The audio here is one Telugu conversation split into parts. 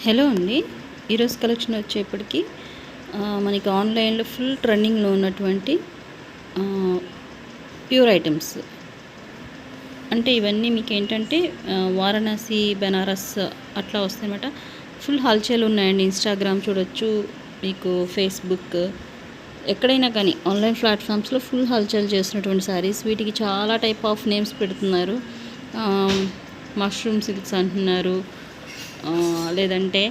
హలో అండి. ఈరోజు కలెక్షన్ వచ్చేప్పటికి మనకి ఆన్లైన్లో ఫుల్ ట్రెండింగ్లో ఉన్నటువంటి ప్యూర్ ఐటమ్స్. అంటే ఇవన్నీ మీకు ఏంటంటే వారణాసి, బెనారస్ అట్లా వస్తాయన్నమాట. ఫుల్ హల్చల్ ఉన్నాయండి. ఇన్స్టాగ్రామ్ చూడొచ్చు, మీకు ఫేస్బుక్, ఎక్కడైనా కానీ ఆన్లైన్ ప్లాట్ఫామ్స్లో ఫుల్ హల్చల్ చేస్తున్నటువంటి శారీస్. వీటికి చాలా టైప్ ఆఫ్ నేమ్స్ పెడుతున్నారు. మష్రూమ్ సిల్క్స్ అంటున్నారు, లేదంటే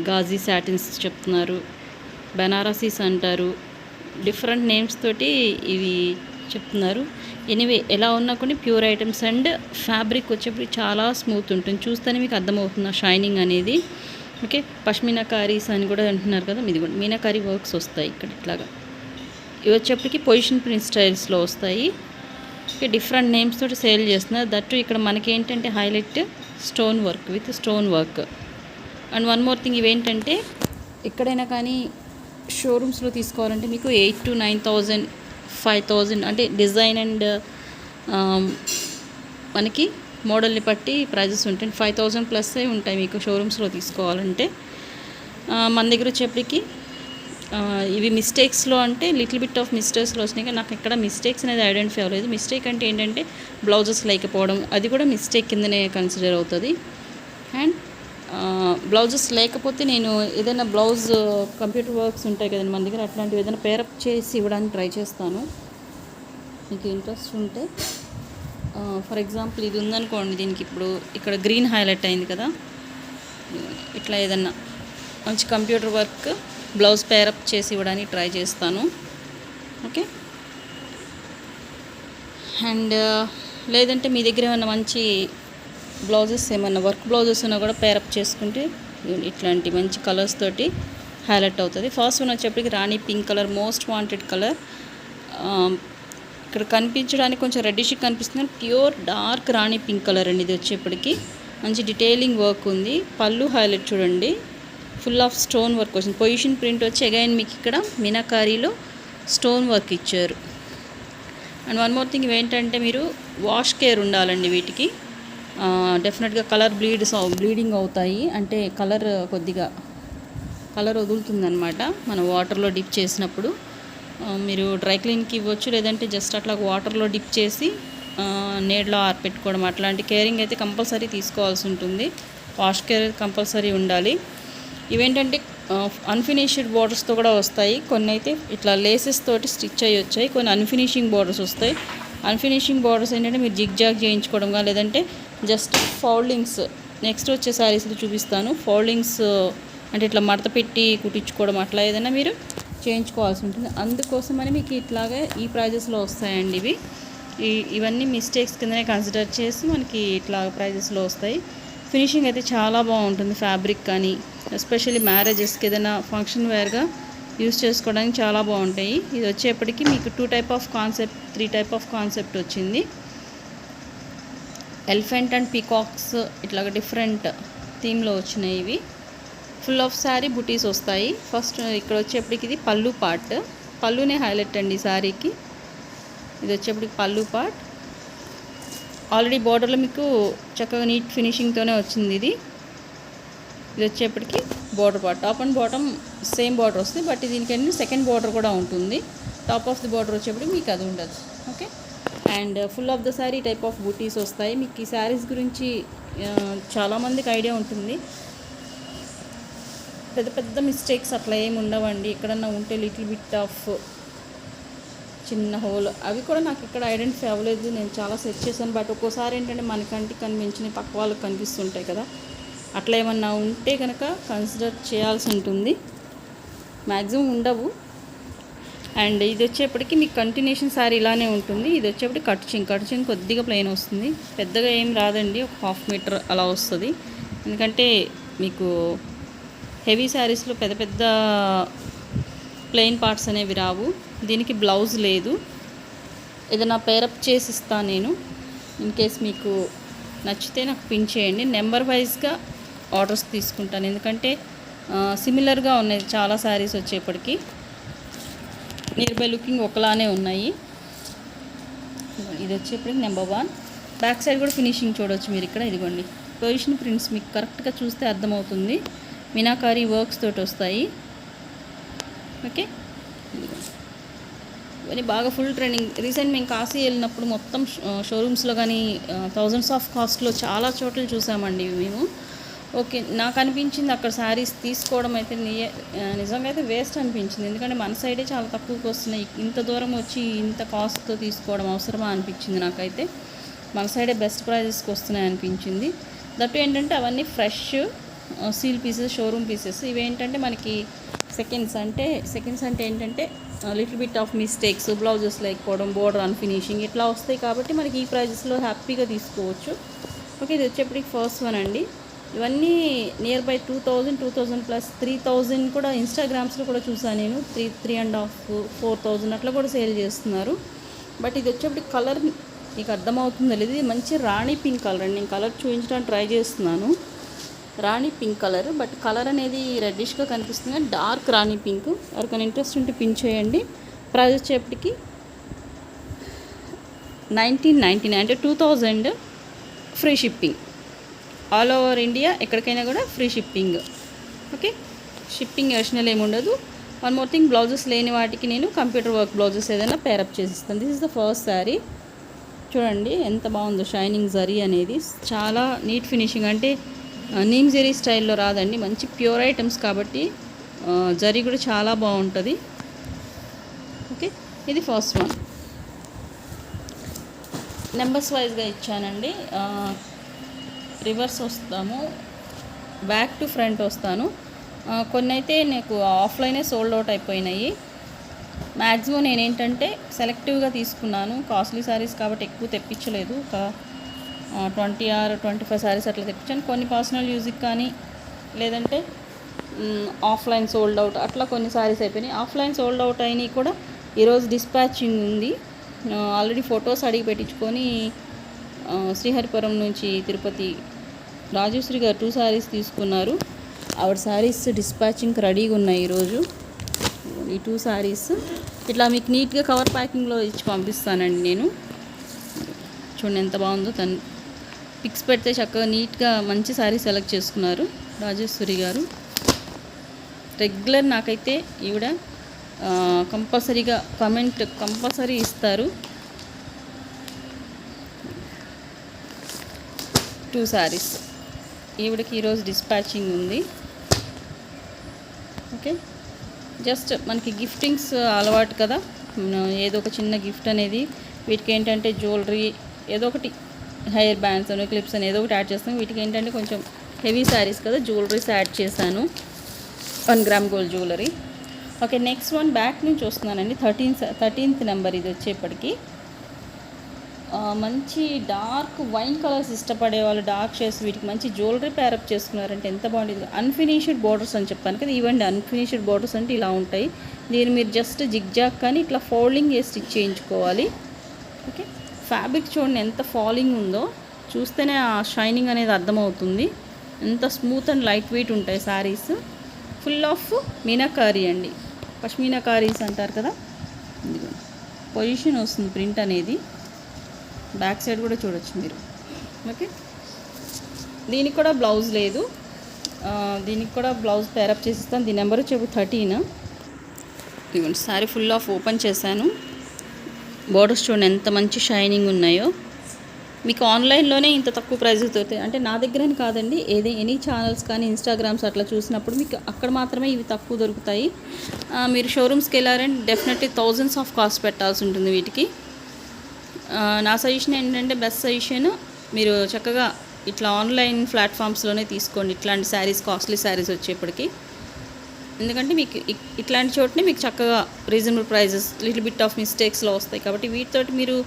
గాజీ సాటిన్స్ చెప్తున్నారు, బెనారసీస్ అంటారు, డిఫరెంట్ నేమ్స్ తోటి ఇవి చెప్తున్నారు. ఎనీవే ఎలా ఉన్నా కొన్ని ప్యూర్ ఐటమ్స్ అండ్ ఫ్యాబ్రిక్ వచ్చేప్పుడు చాలా స్మూత్ ఉంటుంది. చూస్తేనే మీకు అర్థమవుతుంది ఆ షైనింగ్ అనేది. ఓకే, పష్మీనాకారీస్ అని కూడా అంటున్నారు కదా, ఇది కూడా మీనాకారీ వర్క్స్ వస్తాయి ఇక్కడ ఇట్లాగా. ఇవి వచ్చేప్పటికి పొజిషన్ ప్రింట్ స్టైల్స్లో వస్తాయి. ఓకే, డిఫరెంట్ నేమ్స్ తోటి సేల్ చేస్తున్నారు. దట్టు ఇక్కడ మనకి ఏంటంటే highlight stone work with stone work. And one more thing, ఇవేంటంటే ఎక్కడైనా కానీ షోరూమ్స్లో తీసుకోవాలంటే మీకు 8,000 to 9,000, 5,000 అంటే డిజైన్ అండ్ మనకి మోడల్ని బట్టి ప్రైజెస్ ఉంటాయి. 5,000 ప్లస్ ఉంటాయి మీకు షోరూమ్స్లో తీసుకోవాలంటే. మన దగ్గర వచ్చేప్పటికి ఇవి మిస్టేక్స్లో అంటే లిటిల్ బిట్ ఆఫ్ మిస్టేక్స్లో వచ్చినాయి. కానీ నాకు ఇక్కడ మిస్టేక్స్ అనేది ఐడెంటిఫై అవ్వలేదు. మిస్టేక్ అంటే ఏంటంటే బ్లౌజెస్ లేకపోవడం, అది కూడా మిస్టేక్ కిందనే కన్సిడర్ అవుతుంది. అండ్ బ్లౌజెస్ లేకపోతే నేను ఏదైనా బ్లౌజ్ కంప్యూటర్ వర్క్స్ ఉంటాయి కదండి మన దగ్గర, అట్లాంటివి ఏదైనా పేరప్ చేసి ఇవ్వడానికి ట్రై చేస్తాను మీకు ఇంట్రెస్ట్ ఉంటే. ఫర్ ఎగ్జాంపుల్ ఇది ఉందనుకోండి, దీనికి ఇప్పుడు ఇక్కడ గ్రీన్ హైలైట్ అయింది కదా, ఇట్లా ఏదన్నా మంచి కంప్యూటర్ వర్క్ బ్లౌజ్ పేరప్ చేసి ఇవ్వడానికి ట్రై చేస్తాను. ఓకే, అండ్ లేదంటే మీ దగ్గర ఏమైనా మంచి బ్లౌజెస్ ఏమన్నా వర్క్ బ్లౌజెస్ ఉన్నా కూడా పేరప్ చేసుకుంటే ఇట్లాంటి మంచి కలర్స్ తోటి హైలైట్ అవుతుంది. ఫస్ట్ వన్ వచ్చేప్పటికి rani pink colour, most wanted colour. ఇక్కడ కనిపించడానికి కొంచెం రెడ్డిష్ కనిపిస్తుంది, pure dark rani pink colour అండి. ఇది వచ్చేప్పటికి మంచి డీటెయిలింగ్ వర్క్ ఉంది. పళ్ళు హైలైట్ చూడండి, ఫుల్ ఆఫ్ స్టోన్ వర్క్ వచ్చింది. పొజిషన్ ప్రింట్ వచ్చి అగైన్ మీకు ఇక్కడ మీనాకారీలో స్టోన్ వర్క్ ఇచ్చారు. అండ్ వన్ మోర్ థింగ్, ఇవేంటంటే మీరు వాష్ కేర్ ఉండాలండి వీటికి. డెఫినెట్గా కలర్ బ్లీడింగ్ అవుతాయి, అంటే కొద్దిగా కలర్ వదులుతుందనమాట మనం వాటర్లో డిప్ చేసినప్పుడు. మీరు డ్రై క్లీన్కి ఇవ్వచ్చు, లేదంటే జస్ట్ అట్లా వాటర్లో డిప్ చేసి నీడలో ఆరపెట్టుకోవడం, అట్లాంటి కేరింగ్ అయితే కంపల్సరీ తీసుకోవాల్సి ఉంటుంది. వాష్ కేర్ కంపల్సరీ ఉండాలి. ఇవేంటంటే అన్ఫినిష్డ్ బోర్డర్స్తో కూడా వస్తాయి. కొన్ని అయితే ఇట్లా లేసెస్ తోటి స్టిచ్ అయ్యి వచ్చాయి, కొన్ని అన్ఫినిషింగ్ బోర్డర్స్ వస్తాయి. అన్ఫినిషింగ్ బోర్డర్స్ ఏంటంటే మీరు జిగ్ జాగ్ చేయించుకోవడం, లేదంటే జస్ట్ ఫోల్డింగ్స్. నెక్స్ట్ వచ్చే శారీస్లో చూపిస్తాను. ఫోల్డింగ్స్ అంటే ఇట్లా మడత పెట్టి కుట్టించుకోవడం, అట్లా ఏదైనా మీరు చేయించుకోవాల్సి ఉంటుంది. అందుకోసమని మీకు ఇట్లాగే ఈ ప్రైజెస్లో వస్తాయండి. ఇవన్నీ మిస్టేక్స్ కిందనే కన్సిడర్ చేసి మనకి ఇట్లా ప్రైజెస్లో వస్తాయి. ఫినిషింగ్ అయితే చాలా బాగుంటుంది. ఫ్యాబ్రిక్ కానీ ఎస్పెషల్లీ మ్యారేజెస్కి ఏదైనా ఫంక్షన్ వేర్గా యూస్ చేసుకోవడానికి చాలా బాగుంటాయి. ఇది వచ్చేప్పటికి మీకు 2 type of concept, 3 type of concept వచ్చింది. ఎలిఫెంట్ అండ్ పీకాక్స్ ఇట్లాగ డిఫరెంట్ థీమ్లో వచ్చినాయి. ఇవి ఫుల్ ఆఫ్ శారీ బుటీస్ వస్తాయి. ఫస్ట్ ఇక్కడ వచ్చేప్పటికి ఇది పళ్ళు పార్ట్, పళ్ళునే హైలైట్ అండి ఈ శారీకి. ఇది వచ్చేప్పటికి పళ్ళు పార్ట్. ఆల్రెడీ బార్డర్లో మీకు చక్కగా నీట్ ఫినిషింగ్తోనే వచ్చింది. ఇది వచ్చేప్పటికి border part. Top and bottom same border వస్తుంది, బట్ దీనికంటే సెకండ్ బార్డర్ కూడా ఉంటుంది. టాప్ ఆఫ్ ది బార్డర్ వచ్చేప్పటికి మీకు అది ఉండదు. Okay, and full of the sari type of butis వస్తాయి. మీకు ఈ శారీస్ గురించి చాలామందికి ఐడియా ఉంటుంది. పెద్ద పెద్ద మిస్టేక్స్ అట్లా ఏమి ఉండవండి. ఎక్కడన్నా ఉంటే లిటిల్ బిట్ ఆఫ్ చిన్న హోల్, అవి కూడా నాకు ఇక్కడ ఐడెంటిఫై అవ్వలేదు. నేను చాలా సెర్చ్ చేశాను, బట్ ఒక్కోసారి ఏంటంటే మన కంటికి కనిపించిన పక్క వాళ్ళకి కనిపిస్తుంటాయి కదా, అట్లా ఏమన్నా ఉంటే కనుక కన్సిడర్ చేయాల్సి ఉంటుంది. మ్యాక్సిమం ఉండవు. అండ్ ఇది వచ్చేప్పటికి మీకు కంటిన్యూషన్ శారీ ఇలానే ఉంటుంది. ఇది వచ్చేప్పటికి కట్ చింగ్ కొద్దిగా ప్లెయిన్ వస్తుంది, పెద్దగా ఏం రాదండి, ఒక 1/2 మీటర్ అలా వస్తుంది. ఎందుకంటే మీకు హెవీ శారీస్లో పెద్ద పెద్ద ప్లెయిన్ పార్ట్స్ అనేవి రావు. దీనికి బ్లౌజ్ లేదు, ఏదైనా పేరప్ చేసి ఇస్తాను నేను. ఇన్ కేస్ మీకు నచ్చితే నాకు పిన్ చేయండి. నెంబర్ వైజ్గా ఆర్డర్స్ తీసుకుంటాను, ఎందుకంటే సిమిలర్గా ఉన్నాయి చాలా శారీస్ వచ్చేప్పటికి. నియర్ బై లుకింగ్ ఒకలానే ఉన్నాయి. ఇది వచ్చేప్పటికి నెంబర్ 1. బ్యాక్ సైడ్ కూడా ఫినిషింగ్ చూడవచ్చు మీరు ఇక్కడ. ఇదిగోండి పొజిషన్ ప్రింట్స్ మీకు కరెక్ట్గా చూస్తే అర్థమవుతుంది. మీనాకారి వర్క్స్ తోటి వస్తాయి. ఓకే, ఇవన్నీ బాగా ఫుల్ ట్రెండింగ్. రీసెంట్ మేము కాశీ వెళ్ళినప్పుడు మొత్తం షోరూమ్స్లో కానీ థౌజండ్స్ ఆఫ్ కాస్ట్లో చాలా చోట్ల చూసామండి మేము. ఓకే, నాకు అనిపించింది అక్కడ శారీస్ తీసుకోవడం అయితే నిజంగా అయితే వేస్ట్ అనిపించింది. ఎందుకంటే మన సైడే చాలా తక్కువకి వస్తున్నాయి. ఇంత దూరం వచ్చి ఇంత కాస్ట్తో తీసుకోవడం అవసరమా అనిపించింది నాకైతే. మన సైడే బెస్ట్ ప్రైజెస్కి వస్తున్నాయి అనిపించింది. దట్టు ఏంటంటే అవన్నీ fresh seal pieces, showroom pieces. ఇవేంటంటే మనకి సెకండ్స్ అంటే ఏంటంటే little bit of mistakes, blouses లేకపోవడం, బోర్డర్ అన్ఫినిషింగ్ ఇట్లా వస్తాయి. కాబట్టి మనకి ఈ ప్రైజెస్లో హ్యాపీగా తీసుకోవచ్చు. ఓకే, ఇది వచ్చేప్పటికి ఫస్ట్ వన్ అండి. ఇవన్నీ నియర్ బై 2000 ప్లస్ 3000 కూడా ఇన్స్టాగ్రామ్స్లో కూడా చూసాను నేను. 3.5 4,000 అట్లా కూడా సేల్ చేస్తున్నారు. బట్ ఇది వచ్చేప్పటికి కలర్ మీకు అర్థమవుతుందో లేదు, ఇది మంచి రాణి పింక్ కలర్ అండి. నేను కలర్ చూపించడానికి ట్రై చేస్తున్నాను. Rani pink colour, but colour అనేది రెడ్డిష్గా కనిపిస్తుంది, డార్క్ రాణి పింక్. ఎవరికైనా ఇంట్రెస్ట్ ఉంటే పిన్ చేయండి. ప్రైస్ వచ్చేప్పటికి 1999 అంటే 2000 free shipping. All over India ఎక్కడికైనా కూడా free shipping. Okay, shipping additional ఏమి ఉండదు. వన్ మోర్ థింగ్, బ్లౌజెస్ లేని వాటికి నేను కంప్యూటర్ వర్క్ బ్లౌజెస్ ఏదైనా పేరప్ చేసిస్తాను. This is the first sari. చూడండి ఎంత బాగుందో, షైనింగ్ జరీ అనేది చాలా నీట్ ఫినిషింగ్. అంటే నీమ్ జరీ స్టైల్లో రాదండి, మంచి ప్యూర్ ఐటమ్స్ కాబట్టి జరీ కూడా చాలా బాగుంటుంది. ఓకే, ఇది ఫస్ట్ వన్. నెంబర్స్ వైజ్గా ఇచ్చానండి. రివర్స్ వస్తాము, బ్యాక్ టు ఫ్రంట్ వస్తాను. కొన్ని అయితే నాకు ఆఫ్లైనే సోల్డ్ అవుట్ అయిపోయినాయి. మ్యాక్సిమం నేనేంటంటే సెలెక్టివ్గా తీసుకున్నాను. కాస్ట్లీ శారీస్ కాబట్టి ఎక్కువ తెప్పించలేదు. ఒక 20 or 25 శారీస్ అట్లా తెప్పించాను. కొన్ని పర్సనల్ యూజ్కి కానీ లేదంటే ఆఫ్లైన్ సోల్డ్ అవుట్ అట్లా కొన్ని శారీస్ అయిపోయినాయి. ఆఫ్లైన్ సోల్డ్ అవుట్ అయినాయి కూడా ఈరోజు డిస్పాచింగ్ ఉంది. ఆల్రెడీ ఫొటోస్ అడిగి పెట్టించుకొని శ్రీహరిపురం నుంచి తిరుపతి రాజేశ్వరి గారు 2 శారీస్ తీసుకున్నారు. ఆవిడ శారీస్ డిస్పాచింగ్కి రెడీగా ఉన్నాయి ఈరోజు. ఈ 2 శారీస్ ఇట్లా మీకు నీట్గా కవర్ ప్యాకింగ్లో ఇచ్చి పంపిస్తానండి నేను. చూడండి ఎంత బాగుందో, తను పిక్స్ పెడితే చక్కగా నీట్గా మంచి శారీ సెలెక్ట్ చేసుకున్నారు రాజేశ్వరి గారు. రెగ్యులర్ నాకైతే ఈవిడ కంపల్సరీగా కమెంట్ కంపల్సరీ ఇస్తారు. 2 శారీస్ ఈవిడకి ఈరోజు డిస్పాచింగ్ ఉంది. ఓకే, జస్ట్ మనకి గిఫ్టింగ్స్ అలవాటు కదా, ఏదో ఒక చిన్న గిఫ్ట్ అనేది. వీటికి ఏంటంటే జ్యువెలరీ ఏదో ఒకటి, హెయిర్ బ్యాండ్స్ అని, క్లిప్స్ అని ఏదో ఒకటి యాడ్ చేస్తాను. వీటికి ఏంటంటే కొంచెం హెవీ శారీస్ కదా, జ్యువెలరీస్ యాడ్ చేశాను. 1 gram gold jewellery. Okay, next one back నుంచి వస్తున్నానండి. 13th నెంబర్ ఇది వచ్చేప్పటికి. మంచి డార్క్ వైన్ కలర్స్ ఇష్టపడే వాళ్ళు, డార్క్ షేడ్స్, వీటికి మంచి జ్యువెలరీ ప్యారప్ చేసుకున్నారంటే ఎంత బాగుంటుంది. అన్ఫినిష్డ్ బోర్డర్స్ అని చెప్పాను కదా, ఇవ్వండి అన్ఫినిష్డ్ బోర్డర్స్ అంటే ఇలా ఉంటాయి. దీన్ని మీరు జస్ట్ జిగ్జాగ్ కానీ ఇట్లా ఫోల్డింగ్ వేసి స్టిచ్ చేయించుకోవాలి. ఓకే, ఫ్యాబ్రిక్ చూడండి ఎంత ఫాలింగ్ ఉందో, చూస్తేనే ఆ షైనింగ్ అనేది అర్థమవుతుంది. ఎంత స్మూత్ అండ్ లైట్ వెయిట్ ఉంటాయి శారీస్. ఫుల్ ఆఫ్ మీనాకారీ అండి, పష్మీనాకారీస్ అంటారు కదా. పొజిషన్ వస్తుంది ప్రింట్ అనేది, బ్యాక్ సైడ్ కూడా చూడొచ్చు మీరు. ఓకే, దీనికి కూడా బ్లౌజ్ లేదు, దీనికి కూడా బ్లౌజ్ పేరప్ చేసిస్తాను. దీని నెంబర్ వచ్చి 13. ఇదిగోండి శారీ ఫుల్ ఆఫ్ ఓపెన్ చేశాను. బోర్డర్స్ చూడండి ఎంత మంచి షైనింగ్ ఉన్నాయో. మీకు ఆన్లైన్లోనే ఇంత తక్కువ ప్రైజెస్ దొరుకుతాయి అంటే నా దగ్గరని కాదండి, ఎనీ ఛానల్స్ కానీ ఇన్స్టాగ్రామ్స్ అట్లా చూసినప్పుడు మీకు అక్కడ మాత్రమే ఇవి తక్కువ దొరుకుతాయి. మీరు షోరూమ్స్కి వెళ్ళారంటే డెఫినెట్లీ థౌజండ్స్ ఆఫ్ కాస్ట్ పెట్టాల్సి ఉంటుంది వీటికి. నా సజెషన్ ఏంటంటే బెస్ట్ సజెషన్ మీరు చక్కగా ఇట్లా ఆన్లైన్ ప్లాట్ఫామ్స్లోనే తీసుకోండి ఇట్లాంటి శారీస్, కాస్ట్లీ శారీస్ వచ్చేప్పటికి. ఎందుకంటే మీకు ఇట్లాంటి చోటనే మీకు చక్కగా reasonable prices, little bit of మిస్టేక్స్లో వస్తాయి. కాబట్టి వీటితోటి మీరు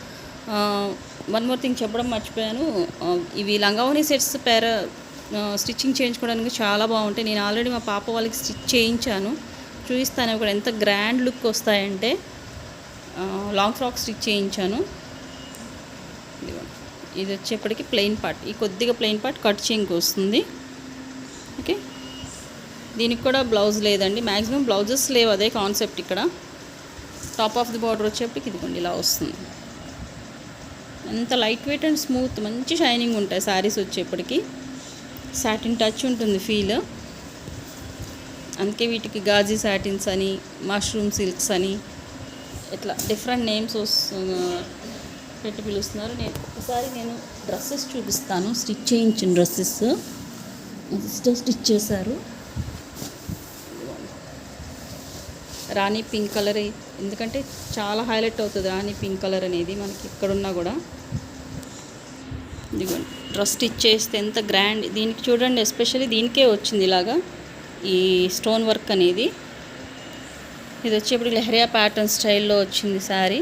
వన్ మోర్ థింగ్ చెప్పడం మర్చిపోయాను, ఇవి లంగావోని సెట్స్ స్టిచ్చింగ్ చేయించుకోవడానికి చాలా బాగుంటాయి. నేను ఆల్రెడీ మా పాప వాళ్ళకి స్టిచ్ చేయించాను, చూపిస్తాను కూడా ఎంత గ్రాండ్ లుక్ వస్తాయంటే. లాంగ్ ఫ్రాక్ స్టిచ్ చేయించాను. ఇది వచ్చేప్పటికి ప్లెయిన్ పార్ట్, ఈ కొద్దిగా ప్లెయిన్ పార్ట్ కట్ చేయింగ్కి వస్తుంది. ఓకే, దీనికి కూడా బ్లౌజ్ లేదండి, మ్యాక్సిమం బ్లౌజెస్ లేవు, అదే కాన్సెప్ట్ ఇక్కడ. టాప్ ఆఫ్ ది బార్డర్ వచ్చేప్పటికి ఇదిగోండి ఇలా వస్తుంది. ఎంత లైట్ వెయిట్ అండ్ స్మూత్, మంచి షైనింగ్ ఉంటాయి శారీస్ వచ్చేప్పటికి. సాటిన్ టచ్ ఉంటుంది ఫీల్. అందుకే వీటికి గాజీ సాటిన్స్ అని, మష్రూమ్ సిల్క్స్ అని ఇట్లా డిఫరెంట్ నేమ్స్ పెట్టి పిలుస్తున్నారు. ఒకసారి నేను డ్రెస్సెస్ చూపిస్తాను, స్టిచ్ చేయించిన డ్రెస్సెస్. సిస్టర్ స్టిచ్ చేశారు. రాణి పింక్ కలర్, ఎందుకంటే చాలా హైలైట్ అవుతుంది రాణి పింక్ కలర్ అనేది మనకి ఎక్కడున్నా కూడా. ఇదిగోండి డ్రెస్ స్టిచ్ చేస్తే ఎంత గ్రాండ్. దీనికి చూడండి, ఎస్పెషల్లీ దీనికే వచ్చింది ఇలాగా ఈ స్టోన్ వర్క్ అనేది. ఇది వచ్చేప్పుడు లెహరియా ప్యాటర్న్ స్టైల్లో వచ్చింది శారీ.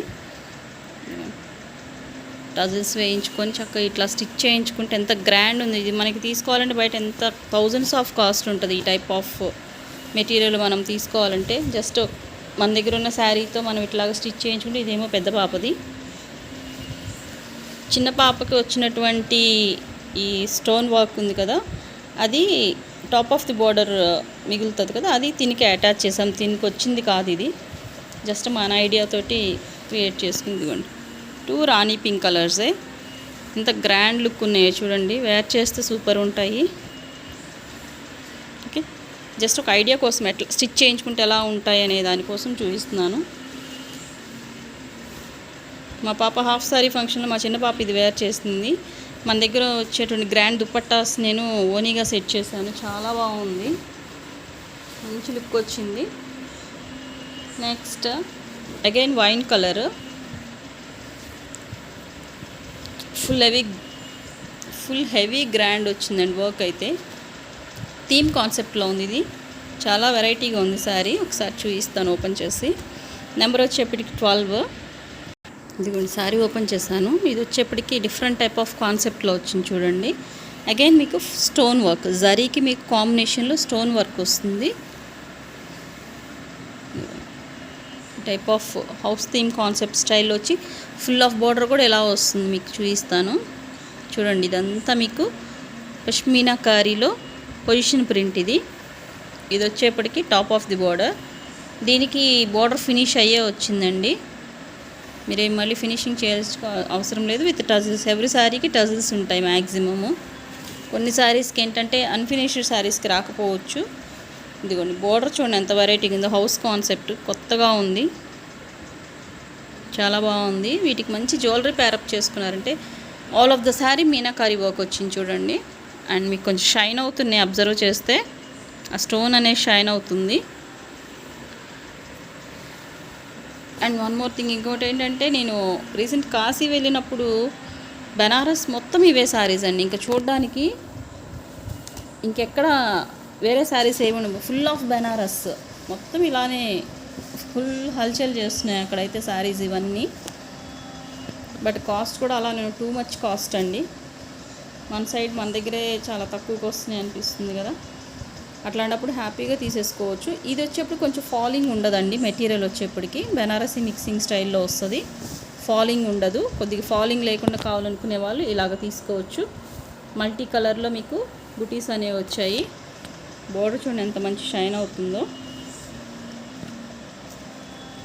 టజిల్స్ వేయించుకొని చక్కగా ఇట్లా స్టిచ్ చేయించుకుంటే ఎంత గ్రాండ్ ఉంది. ఇది మనకి తీసుకోవాలంటే బయట ఎంత థౌజండ్స్ ఆఫ్ కాస్ట్ ఉంటుంది ఈ టైప్ ఆఫ్ మెటీరియల్ మనం తీసుకోవాలంటే. జస్ట్ మన దగ్గర ఉన్న శారీతో మనం ఇట్లాగా స్టిచ్ చేయించుకుంటే, ఇదేమో పెద్ద పాపది. చిన్న పాపకి వచ్చినటువంటి ఈ స్టోన్ వర్క్ ఉంది కదా, అది టాప్ ఆఫ్ ది బోర్డర్ మిగులుతుంది కదా, అది తినికి అటాచ్ చేసాం. తినికి వచ్చింది కాదు ఇది, జస్ట్ మన ఐడియాతోటి క్రియేట్ చేసుకుంది. ఇవ్వండి 2 రాణి పింక్ కలర్సే. ఇంత గ్రాండ్ లుక్ ఉన్నాయి చూడండి, వేర్ చేస్తే సూపర్ ఉంటాయి. ఓకే, జస్ట్ ఒక ఐడియా కోసం ఎట్లా స్టిచ్ చేయించుకుంటే ఎలా ఉంటాయి అనే దానికోసం చూపిస్తున్నాను. మా పాప హాఫ్ సారీ ఫంక్షన్లో మా చిన్న పాప ఇది వేర్ చేస్తుంది. మన దగ్గర వచ్చేటువంటి గ్రాండ్ దుపట్టాస్ నేను ఓనీగా సెట్ చేశాను, చాలా బాగుంది, మంచి లుక్ వచ్చింది. Next again wine colour, full heavy grand వచ్చిందండి వర్క్ అయితే. థీమ్ కాన్సెప్ట్లో ఉంది ఇది, చాలా వెరైటీగా ఉంది శారీ. ఒకసారి చూపిస్తాను ఓపెన్ చేసి. నెంబర్ వచ్చేప్పటికి 12. ఇదిగోండి శారీ ఓపెన్ చేశాను. ఇది వచ్చేప్పటికి డిఫరెంట్ టైప్ ఆఫ్ కాన్సెప్ట్లో వచ్చింది చూడండి. అగైన్ మీకు స్టోన్ వర్క్, జరీకి మీకు కాంబినేషన్లో స్టోన్ వర్క్ వస్తుంది. Type of house theme concept స్టైల్లో వచ్చి ఫుల్ ఆఫ్ బార్డర్ కూడా ఎలా వస్తుంది మీకు చూపిస్తాను చూడండి. ఇదంతా మీకు పష్మీనా కారీలో పొజిషన్ ప్రింట్. ఇది వచ్చేప్పటికి టాప్ ఆఫ్ ది బార్డర్. దీనికి బార్డర్ ఫినిష్ అయ్యే వచ్చిందండి, మీరేం మళ్ళీ ఫినిషింగ్ చేయాల్సిన అవసరం లేదు. విత్ టజిల్స్, ఎవ్రీ శారీకి టజిల్స్ ఉంటాయి మ్యాక్సిమము. కొన్ని శారీస్కి ఏంటంటే అన్ఫినిష్డ్ శారీస్కి రాకపోవచ్చు. ఇదిగోండి బోర్డర్ చూడండి ఎంత వెరైటీగా ఉందో, హౌస్ కాన్సెప్ట్ కొత్తగా ఉంది, చాలా బాగుంది. వీటికి మంచి జ్యువెలరీ ప్యారప్ చేసుకున్నారంటే all of the sari meenakari work వచ్చింది చూడండి. అండ్ మీకు కొంచెం షైన్ అవుతున్నాయి, అబ్జర్వ్ చేస్తే ఆ స్టోన్ అనేది షైన్ అవుతుంది. అండ్ వన్ మోర్ థింగ్, ఇంకోటి ఏంటంటే నేను రీసెంట్ కాశీ వెళ్ళినప్పుడు బెనారస్ మొత్తం ఇవే శారీస్ అండి. ఇంకా చూడడానికి ఇంకెక్కడ వేరే శారీస్ ఏమి ఉండవు, ఫుల్ ఆఫ్ బెనారస్ మొత్తం ఇలానే ఫుల్ హల్చల్ చేస్తున్నాయి అక్కడైతే శారీస్ ఇవన్నీ. బట్ కాస్ట్ కూడా అలానే టూ మచ్ కాస్ట్ అండి. మన సైడ్ మన దగ్గరే చాలా తక్కువకి వస్తున్నాయి అనిపిస్తుంది కదా, అట్లాంటప్పుడు హ్యాపీగా తీసేసుకోవచ్చు. ఇది వచ్చేప్పుడు కొంచెం ఫాలింగ్ ఉండదండి, మెటీరియల్ వచ్చేప్పటికి బెనారసీ మిక్సింగ్ స్టైల్లో వస్తుంది, ఫాలింగ్ ఉండదు. కొద్దిగా ఫాలింగ్ లేకుండా కావాలనుకునే వాళ్ళు ఇలాగ తీసుకోవచ్చు. మల్టీ కలర్లో మీకు బుటీస్ అనేవి వచ్చాయి. బోర్డర్ చూడండి ఎంత మంచి షైన్ అవుతుందో.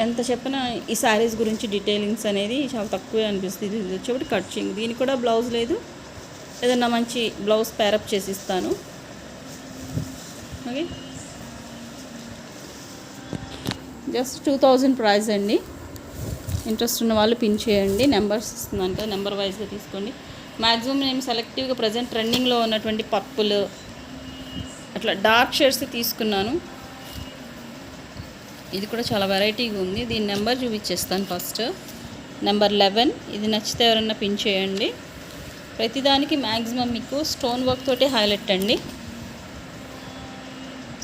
ఎంత చెప్పినా ఈ శారీస్ గురించి డీటెయిలింగ్స్ అనేది చాలా తక్కువే అనిపిస్తుంది. ఇది వచ్చేప్పుడు కట్చింగ్, దీనికి కూడా బ్లౌజ్ లేదు, ఏదన్నా మంచి బ్లౌజ్ ప్యారప్ చేసి ఇస్తాను. ఓకే, జస్ట్ 2000 ప్రైస్ అండి. ఇంట్రెస్ట్ ఉన్న వాళ్ళు పిన్ చేయండి, నెంబర్స్ ఇస్తున్నాను కదా, నెంబర్ వైజ్గా తీసుకోండి. మ్యాక్సిమం నేను సెలెక్టివ్గా ప్రజెంట్ ట్రెండింగ్లో ఉన్నటువంటి పర్పుల్ అట్లా డార్క్ షేడ్స్ తీసుకున్నాను. ఇది కూడా చాలా వెరైటీగా ఉంది. దీని నెంబర్ చూపించేస్తాను ఫస్ట్, నెంబర్ 11. ఇది నచ్చితే ఎవరన్నా పిన్ చేయండి. ప్రతిదానికి మ్యాక్సిమం మీకు స్టోన్ వర్క్ తోటే హైలైట్ అండి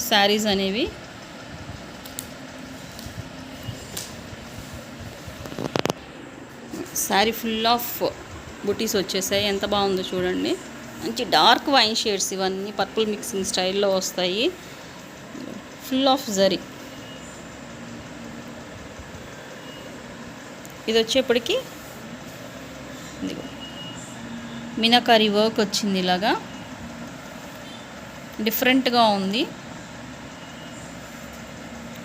శారీస్ అనేవి. శారీ ఫుల్ ఆఫ్ బుటీస్ వచ్చేసాయి, ఎంత బాగుందో చూడండి. మంచి డార్క్ వైన్ షేడ్స్ ఇవన్నీ పర్పుల్ మిక్సింగ్ స్టైల్లో వస్తాయి. Full of zari. ఇది వచ్చేప్పటికి మీనాకారీ వర్క్ వచ్చింది, ఇలాగా డిఫరెంట్గా ఉంది.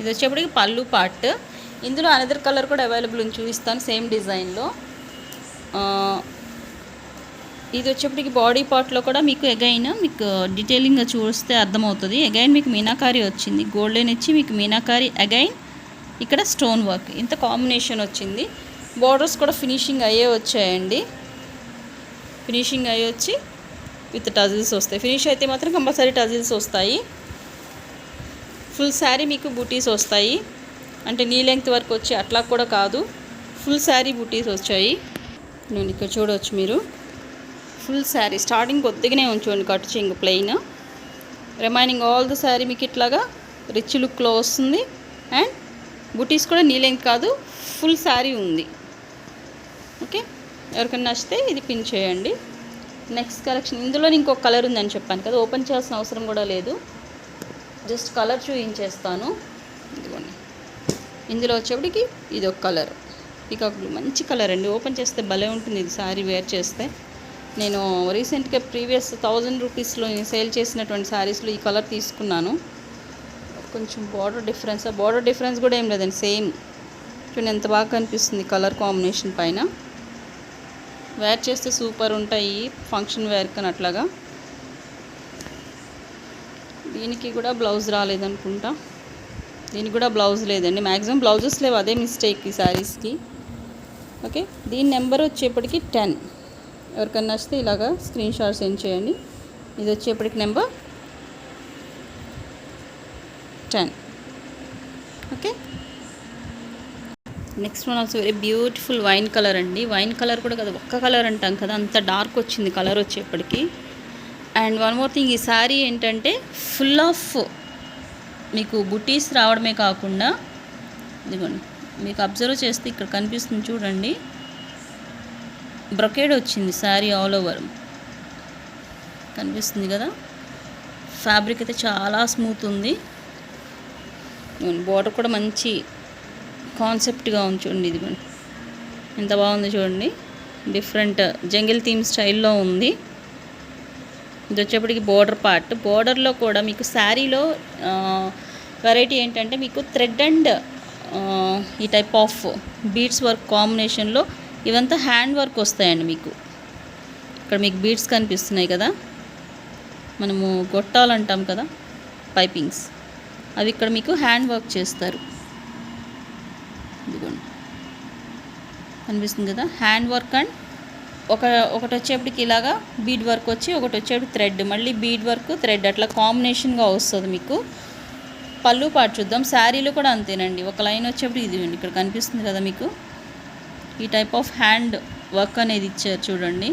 ఇది వచ్చేప్పటికి పళ్ళు పార్ట్. ఇందులో అనదర్ కలర్ కూడా అవైలబుల్ ఉంది, చూపిస్తాను సేమ్ డిజైన్లో. ఇది వచ్చేప్పటికి బాడీ పార్ట్లో కూడా మీకు అగైన్ మీకు డీటెయిలింగ్గా చూస్తే అర్థమవుతుంది. అగైన్ మీకు మీనాకారి వచ్చింది, గోల్డెన్ ఇచ్చి మీకు మీనాకారి అగైన్ ఇక్కడ స్టోన్ వర్క్ ఇంత కాంబినేషన్ వచ్చింది. బార్డర్స్ కూడా ఫినిషింగ్ అయ్యే వచ్చాయండి, ఫినిషింగ్ అయ్యి వచ్చి విత్ టజిల్స్ వస్తాయి. ఫినిష్ అయితే మాత్రం కంపల్సరీ టజిల్స్ వస్తాయి. ఫుల్ శారీ మీకు బూటీస్ వస్తాయి, అంటే నీ లెంగ్త్ వరకు వచ్చి అట్లా కూడా కాదు, ఫుల్ శారీ బూటీస్ వచ్చాయి. నేను ఇక్కడ చూడవచ్చు మీరు ఫుల్ శారీ స్టార్టింగ్ కొద్దిగానే ఉంచండి కట్ చెంగు plain, remaining all the sari మీకు ఇట్లాగా రిచ్ లుక్లో వస్తుంది. అండ్ బూటీస్ కూడా నీ లెంగ్త్ కాదు, ఫుల్ శారీ ఉంది. ఓకే, ఎవరికైనా నచ్చితే ఇది పిన్ చేయండి. నెక్స్ట్ కలెక్షన్, ఇందులో ఇంకొక కలర్ ఉందని చెప్పాను కదా, ఓపెన్ చేయాల్సిన అవసరం కూడా లేదు, జస్ట్ కలర్ చూపించేస్తాను. ఇదిగోండి, ఇందులో వచ్చేప్పటికి ఇది ఒక కలర్, పీకాక్ బ్లూ, మంచి కలర్ అండి. ఓపెన్ చేస్తే భలే ఉంటుంది ఇది శారీ వేర్ చేస్తే. నేను రీసెంట్గా ప్రీవియస్ 1000 రూపీస్లో నేను సేల్ చేసినటువంటి శారీస్లో ఈ కలర్ తీసుకున్నాను. కొంచెం బార్డర్ డిఫరెన్స్ కూడా ఏం లేదండి, సేమ్. చూడండి ఎంత బాగా కనిపిస్తుంది కలర్ కాంబినేషన్ పైన. వేర్ చేస్తే సూపర్ ఉంటాయి ఫంక్షన్ వేర్ కానీ అట్లాగా. దీనికి కూడా బ్లౌజ్ రాలేదనుకుంటా, దీనికి కూడా బ్లౌజ్ లేదండి, మ్యాక్సిమం బ్లౌజెస్ లేవు, అదే మిస్టేక్ ఈ శారీస్కి. ఓకే, దీని నెంబర్ వచ్చేప్పటికి 10. ఎవరికన్నా నచ్చితే ఇలాగా స్క్రీన్ షాట్ సెండ్ చేయండి. ఇది వచ్చేప్పటికి number 10. Okay, next one also very beautiful wine colour అండి. వైన్ కలర్ కూడా కదా, ఒక్క కలర్ అంటాం కదా, అంత డార్క్ వచ్చింది కలర్ వచ్చేప్పటికి. అండ్ వన్ మోర్ థింగ్, ఈ శారీ ఏంటంటే ఫుల్ ఆఫ్ మీకు బుటీస్ రావడమే కాకుండా, ఇదిగోండి మీకు అబ్జర్వ్ చేస్తే ఇక్కడ కనిపిస్తుంది చూడండి, బ్రొకేడ్ వచ్చింది శారీ ఆల్ ఓవర్, కనిపిస్తుంది కదా. ఫ్యాబ్రిక్ అయితే చాలా స్మూత్ ఉంది. బోర్డర్ కూడా మంచి కాన్సెప్ట్గా ఉంది చూడండి, ఇది ఎంత బాగుంది చూడండి, డిఫరెంట్ జంగిల్ థీమ్ స్టైల్లో ఉంది. ఇది వచ్చేప్పటికి బోర్డర్ పార్ట్. బోర్డర్లో కూడా మీకు శారీలో వెరైటీ ఏంటంటే మీకు థ్రెడ్ అండ్ ఈ టైప్ ఆఫ్ బీడ్స్ వర్క్ కాంబినేషన్లో ఇవంతా హ్యాండ్ వర్క్ వస్తాయండి మీకు. ఇక్కడ మీకు బీడ్స్ కనిపిస్తున్నాయి కదా, మనము గొట్టాలు అంటాం కదా పైపింగ్స్, అవి ఇక్కడ మీకు హ్యాండ్ వర్క్ చేస్తారు. ఇదిగోండి కనిపిస్తుంది కదా, హ్యాండ్ వర్క్. అండ్ ఒకటి వచ్చేప్పటికి ఇలాగా బీడ్ వర్క్ వచ్చి, ఒకటి వచ్చేప్పటికి థ్రెడ్, మళ్ళీ బీడ్ వర్క్ థ్రెడ్, అట్లా కాంబినేషన్గా వస్తుంది మీకు. పళ్ళు పాటు చూద్దాం. శారీలో కూడా అంతేనండి, ఒక లైన్ వచ్చేప్పటికి ఇది ఇక్కడ కనిపిస్తుంది కదా మీకు, ఈ టైప్ ఆఫ్ హ్యాండ్ వర్క్ అనేది ఇచ్చారు చూడండి.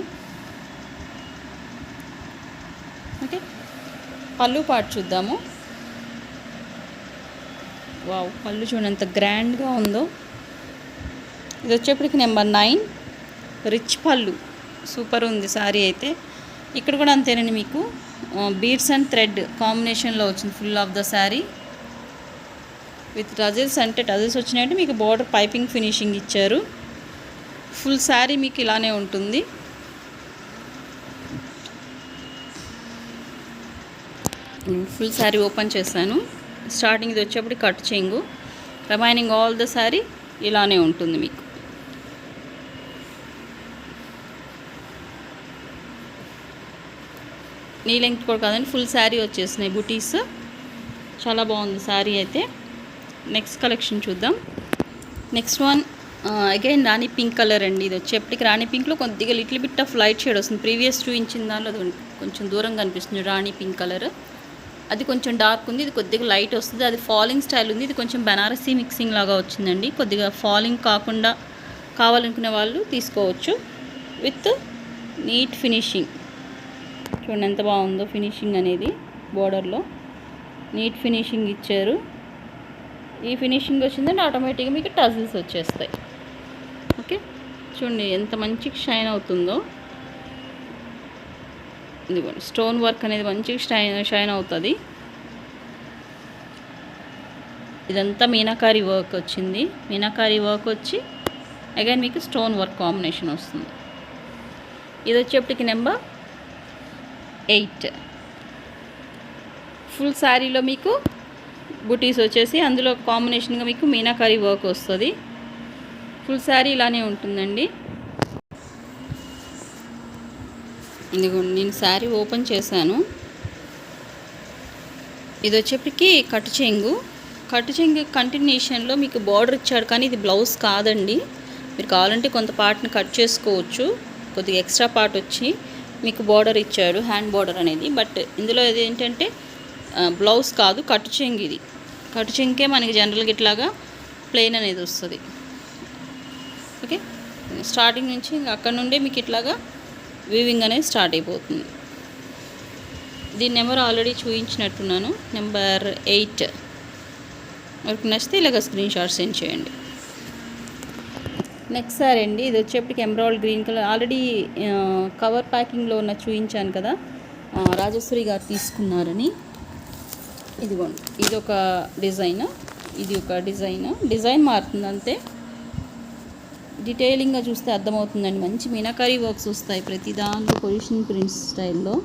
ఓకే, పళ్ళు పాటు చూద్దాము. వావ్, పళ్ళు చూడండి ఎంత గ్రాండ్గా ఉందో. ఇది వచ్చేప్పటికి నెంబర్ 9, రిచ్ పళ్ళు, సూపర్ ఉంది శారీ అయితే. ఇక్కడ కూడా అంతేనండి, మీకు బీడ్స్ అండ్ థ్రెడ్ కాంబినేషన్లో వచ్చింది full of the sari with tassels. అంటే టజిల్స్ వచ్చినాయంటే మీకు బార్డర్ పైపింగ్ ఫినిషింగ్ ఇచ్చారు. ఫుల్ శారీ మీకు ఇలానే ఉంటుంది. ఫుల్ శారీ ఓపెన్ చేశాను. స్టార్టింగ్ ఇది వచ్చేప్పుడు కట్ చెంగు, రిమైనింగ్ ఆల్ ద శారీ ఇలానే ఉంటుంది మీకు. నీ లెంగ్త్ కూడా కాదండి, ఫుల్ శారీ వచ్చేసినాయి బుటీస్. చాలా బాగుంది శారీ అయితే. నెక్స్ట్ కలెక్షన్ చూద్దాం. నెక్స్ట్ వన్ అగైన్ రాణి పింక్ కలర్ అండి. ఇది వచ్చేప్పటికి రాణి పింక్లో కొద్దిగా little bit of light shade వస్తుంది. ప్రీవియస్ చూపించిన దానిలో అది కొంచెం దూరంగా కనిపిస్తుంది రాణి పింక్ కలర్. అది కొంచెం డార్క్ ఉంది, ఇది కొద్దిగా లైట్ వస్తుంది. అది ఫాలింగ్ స్టైల్ ఉంది, ఇది కొంచెం బనారసీ మిక్సింగ్ లాగా వచ్చిందండి. కొద్దిగా ఫాలింగ్ కాకుండా కావాలనుకునే వాళ్ళు తీసుకోవచ్చు. విత్ నీట్ ఫినిషింగ్ చూడండి ఎంత బాగుందో ఫినిషింగ్ అనేది. బోర్డర్లో నీట్ ఫినిషింగ్ ఇచ్చారు. ఈ ఫినిషింగ్ వచ్చిందంటే ఆటోమేటిక్గా మీకు టజిల్స్ వచ్చేస్తాయి. ఓకే, చూడండి ఎంత మంచిగా షైన్ అవుతుందో. ఇదిగోండి స్టోన్ వర్క్ అనేది మంచిగా షైన్ అవుతుంది. ఇదంతా మీనాకారి వర్క్ వచ్చింది. మీనాకారి వర్క్ వచ్చి అగైన్ మీకు స్టోన్ వర్క్ కాంబినేషన్ వస్తుంది. ఇది వచ్చేప్పటికి నెంబర్ 8. ఫుల్ శారీలో మీకు బుటీస్ వచ్చేసి అందులో కాంబినేషన్గా మీకు మీనాకారి వర్క్ వస్తుంది. ఫుల్ శారీ ఇలానే ఉంటుందండి. ఇదిగోండి నేను శారీ ఓపెన్ చేశాను. ఇది వచ్చేప్పటికి కట్టు చెంగు కంటిన్యూషన్లో మీకు బార్డర్ ఇచ్చాడు, కానీ ఇది బ్లౌజ్ కాదండి. మీరు కావాలంటే కొంత పార్ట్ని కట్ చేసుకోవచ్చు. కొద్దిగా ఎక్స్ట్రా పార్ట్ వచ్చి మీకు బార్డర్ ఇచ్చాడు, హ్యాండ్ బార్డర్ అనేది. బట్ ఇందులో ఇది ఏంటంటే బ్లౌజ్ కాదు, కట్టు చెంగు. ఇది కట్టు చెంగుకే మనకి జనరల్గా ఇట్లాగా ప్లెయిన్ అనేది వస్తుంది. ఓకే, స్టార్టింగ్ నుంచి ఇంకా అక్కడ నుండే మీకు ఇట్లాగా వీవింగ్ అనేది స్టార్ట్ అయిపోతుంది. దీని నెంబర్ ఆల్రెడీ చూపించినట్టున్నాను, నెంబర్ 8. వరకు నచ్చితే ఇలాగ స్క్రీన్ షాట్ సెండ్ చేయండి. నెక్స్ట్ సారీ అండి, ఇది వచ్చేప్పటికి emerald green colour. Already cover ప్యాకింగ్లో ఉన్న చూపించాను కదా, రాజేశ్వరి గారు తీసుకున్నారని. ఇదిగోండి, ఇది ఒక డిజైన్, ఇది ఒక డిజైన్ మారుతుంది అంతే. డీటెయిలింగ్గా చూస్తే అర్థమవుతుందండి. మంచి మీనాకారీ వర్క్స్ వస్తాయి ప్రతి దాంట్లో, పొజిషన్ ప్రింట్స్ స్టైల్లో.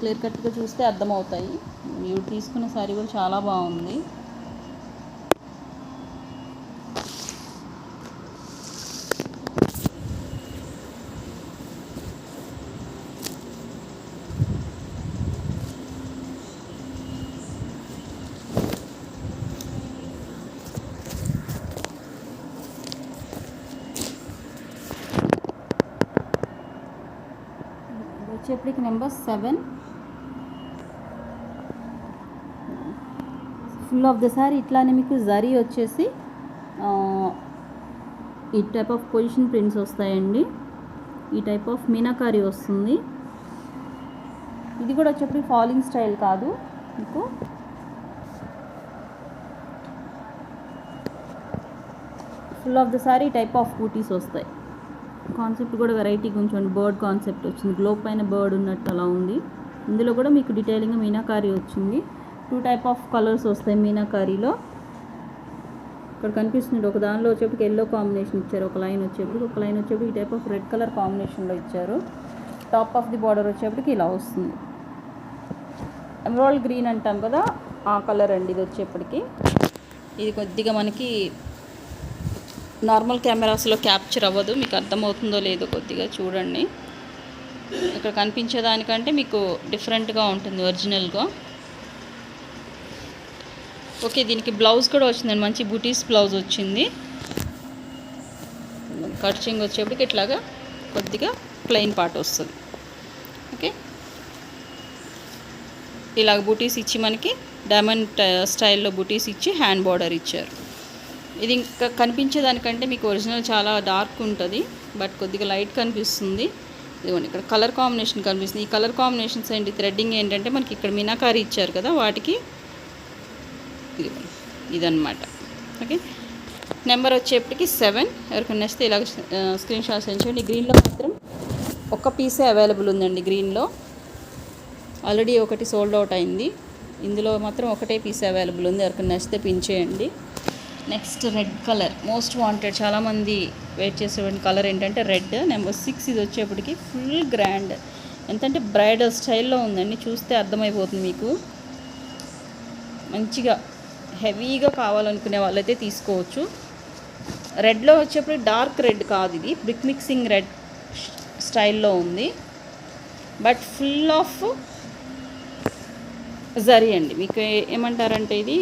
క్లియర్ కట్గా చూస్తే అర్థమవుతాయి. మీరు తీసుకున్న సారీ కూడా చాలా బాగుంది. వచ్చేప్పటికి number 7. Full of the sorry ఇట్లానే మీకు జరీ వచ్చేసి ఈ టైప్ ఆఫ్ పొజిషన్ ప్రింట్స్ వస్తాయండి. ఈ టైప్ ఆఫ్ మీనాకారీ వస్తుంది. ఇది కూడా వచ్చేప్పటికి ఫాలింగ్ స్టైల్ కాదు, మీకు full of the sari type of butis వస్తాయి. కాన్సెప్ట్ కూడా వెరైటీగా ఉంచండి. బర్డ్ కాన్సెప్ట్ వచ్చింది, గ్లోబ్ పైన బర్డ్ ఉన్నట్టు అలా ఉంది. ఇందులో కూడా మీకు డీటెయిలింగ్గా మీనాకారీ వచ్చింది. 2 టైప్ ఆఫ్ కలర్స్ వస్తాయి మీనాకారీలో. ఇక్కడ కనిపిస్తుంది, ఒక దానిలో వచ్చేప్పటికి ఎల్లో కాంబినేషన్ ఇచ్చారు, ఒక లైన్ వచ్చేప్పటికి ఈ టైప్ ఆఫ్ రెడ్ కలర్ కాంబినేషన్లో ఇచ్చారు. టాప్ ఆఫ్ ది బార్డర్ వచ్చేప్పటికి ఇలా వస్తుంది. ఎమరాల్డ్ గ్రీన్ అంటాం కదా, ఆ కలర్ అండి ఇది వచ్చేప్పటికి. ఇది కొద్దిగా మనకి నార్మల్ కెమెరాస్లో క్యాప్చర్ అవ్వదు, మీకు అర్థమవుతుందో లేదో కొద్దిగా చూడండి. ఇక్కడ కనిపించేదానికంటే మీకు డిఫరెంట్గా ఉంటుంది ఒరిజినల్గా. ఓకే, దీనికి బ్లౌజ్ కూడా వచ్చిందండి, మంచి బూటీస్ బ్లౌజ్ వచ్చింది. కట్చింగ్ వచ్చేప్పటికి ఇట్లాగా కొద్దిగా ప్లెయిన్ పార్ట్ వస్తుంది. ఓకే, ఇలాగ బూటీస్ ఇచ్చి మనకి డైమండ్ స్టైల్లో బూటీస్ ఇచ్చి హ్యాండ్ బార్డర్ ఇచ్చారు. ఇది ఇంకా కనిపించేదానికంటే మీకు ఒరిజినల్ చాలా డార్క్ ఉంటుంది, బట్ కొద్దిగా లైట్ కనిపిస్తుంది. ఇదిగోండి, ఇక్కడ కలర్ కాంబినేషన్ కనిపిస్తుంది. ఈ కలర్ కాంబినేషన్స్ ఏంటి, థ్రెడ్డింగ్ ఏంటంటే మనకి ఇక్కడ మీనాకారీ ఇచ్చారు కదా, వాటికి ఇదన్నమాట. ఓకే, నెంబర్ వచ్చేప్పటికి 7. ఎవరికైనా నచ్చితే ఇలాగ స్క్రీన్ షాట్ సెండ్ చేయండి. గ్రీన్లో మాత్రం ఒక్క పీసే అవైలబుల్ ఉందండి. గ్రీన్లో ఆల్రెడీ ఒకటి సోల్డ్ అవుట్ అయింది. ఇందులో మాత్రం ఒకటే పీస్ అవైలబుల్ ఉంది. ఎవరికైనా నచ్చితే పిన్ చేయండి. Next red colour most wanted, చాలామంది వెయిట్ చేసేటువంటి కలర్ ఏంటంటే రెడ్. నెంబర్ 6. ఇది వచ్చేప్పటికి ఫుల్ గ్రాండ్, ఎంతంటే బ్రైడల్ స్టైల్లో ఉందండి. చూస్తే అర్థమైపోతుంది మీకు. మంచిగా హెవీగా కావాలనుకునే వాళ్ళైతే తీసుకోవచ్చు. రెడ్లో వచ్చేప్పటికి డార్క్ రెడ్ కాదు, ఇది బ్రిక్ మిక్సింగ్ రెడ్ స్టైల్లో ఉంది. బట్ ఫుల్ ఆఫ్ జరీ అండి. మీకు ఏమంటారంటే ఇది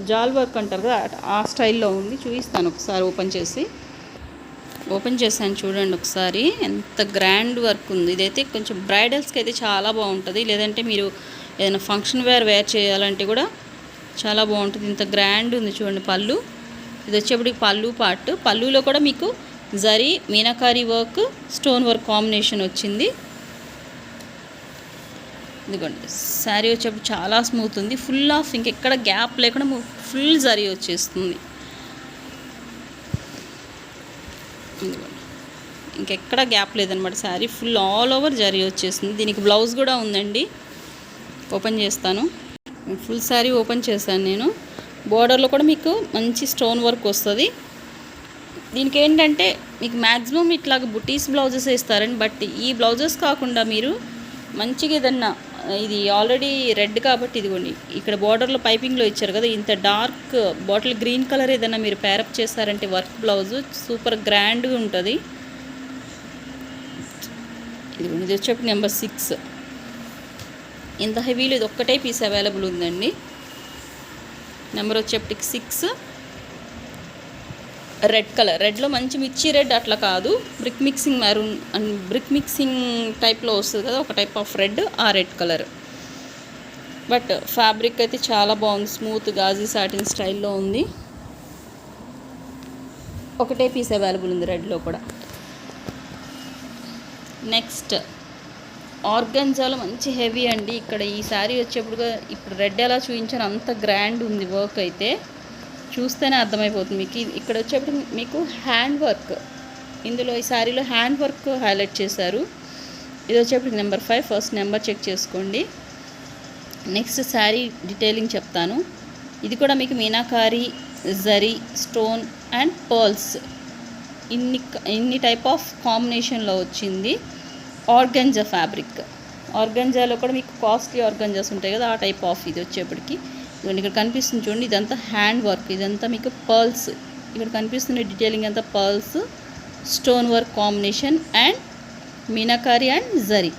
జాల్ వర్క్ అంటారు కదా, ఆ స్టైల్లో ఉంది. చూపిస్తాను ఒకసారి ఓపెన్ చేశాను చూడండి ఒకసారి, ఎంత గ్రాండ్ వర్క్ ఉంది. ఇదైతే కొంచెం బ్రైడల్స్కి అయితే చాలా బాగుంటుంది, లేదంటే మీరు ఏదైనా ఫంక్షన్ వేర్ చేయాలంటే కూడా చాలా బాగుంటుంది. ఇంత గ్రాండ్ ఉంది చూడండి. పళ్ళు, ఇది వచ్చేప్పటికి పళ్ళు పార్ట్. పళ్ళులో కూడా మీకు zari meenakari work, stone work combination వచ్చింది. ఇదిగోండి, శారీ వచ్చేప్పుడు చాలా స్మూత్ ఉంది. ఫుల్ ఆఫ్ ఇంకెక్కడ గ్యాప్ లేకుండా ఫుల్ జరీ వచ్చేస్తుంది. ఇదిగోండి, ఇంకెక్కడ గ్యాప్ లేదనమాట. Sari full all over zari వచ్చేస్తుంది. దీనికి బ్లౌజ్ కూడా ఉందండి. ఓపెన్ చేస్తాను. ఫుల్ శారీ ఓపెన్ చేశాను నేను. బోర్డర్లో కూడా మీకు మంచి స్టోన్ వర్క్ వస్తుంది. దీనికి ఏంటంటే మీకు మ్యాక్సిమం ఇట్లాగ బుటీస్ బ్లౌజెస్ వేస్తారండి. బట్ ఈ బ్లౌజెస్ కాకుండా మీరు మంచిగా ఏదన్నా, ఇది ఆల్రెడీ రెడ్ కాబట్టి ఇదిగోండి ఇక్కడ బార్డర్లో పైపింగ్లో ఇచ్చారు కదా, ఇంత డార్క్ బాటిల్ గ్రీన్ కలర్ ఏదైనా మీరు పేరప్ చేస్తారంటే వర్క్ బ్లౌజ్ సూపర్ గ్రాండ్గా ఉంటుంది. ఇది వచ్చేప్పుడు నెంబర్ 6. ఇంత హెవీలో ఇది ఒక్కటే పీస్ అవైలబుల్ ఉందండి. నెంబర్ వచ్చేప్పటికి 6. రెడ్ కలర్, రెడ్లో మంచి మిర్చి రెడ్ అట్లా కాదు, brick mixing maroon and brick mixing టైప్లో వస్తుంది కదా, ఒక టైప్ ఆఫ్ రెడ్, ఆ రెడ్ కలర్. బట్ ఫ్యాబ్రిక్ అయితే చాలా బాగుంది, స్మూత్ గాజీ సాటిన్ స్టైల్లో ఉంది. ఒకటే పీస్ అవైలబుల్ ఉంది రెడ్లో కూడా. నెక్స్ట్ ఆర్గన్జాలో మంచి హెవీ అండి. ఇక్కడ ఈ శారీ వచ్చేప్పుడు ఇప్పుడు రెడ్ ఎలా చూపించాను అంత గ్రాండ్ ఉంది. వర్క్ అయితే చూస్తేనే అర్థమైపోతుంది మీకు. ఇక్కడ వచ్చేప్పుడు మీకు హ్యాండ్ వర్క్, ఇందులో ఈ శారీలో హ్యాండ్ వర్క్ హైలైట్ చేశారు. ఇది వచ్చేప్పుడు నెంబర్ 5. ఫస్ట్ నెంబర్ చెక్ చేసుకోండి. నెక్స్ట్ శారీ డీటెయిలింగ్ చెప్తాను. ఇది కూడా మీకు meenakari, zari, stone and pearls ఇన్ని టైప్ ఆఫ్ కాంబినేషన్లో వచ్చింది. ఆర్గంజా ఫ్యాబ్రిక్, ఆర్గంజాలో కూడా మీకు కాస్ట్లీ ఆర్గంజాస్ ఉంటాయి కదా, ఆ టైప్ ఆఫ్ ఇది వచ్చేప్పటికి. ఇదిగోండి ఇక్కడ కనిపిస్తుంది చూడండి, ఇదంతా హ్యాండ్ వర్క్, ఇదంతా మీకు పర్ల్స్. ఇక్కడ కనిపిస్తున్న డీటెయిలింగ్ అంతా pearls, stone work combination and meenakari and zari.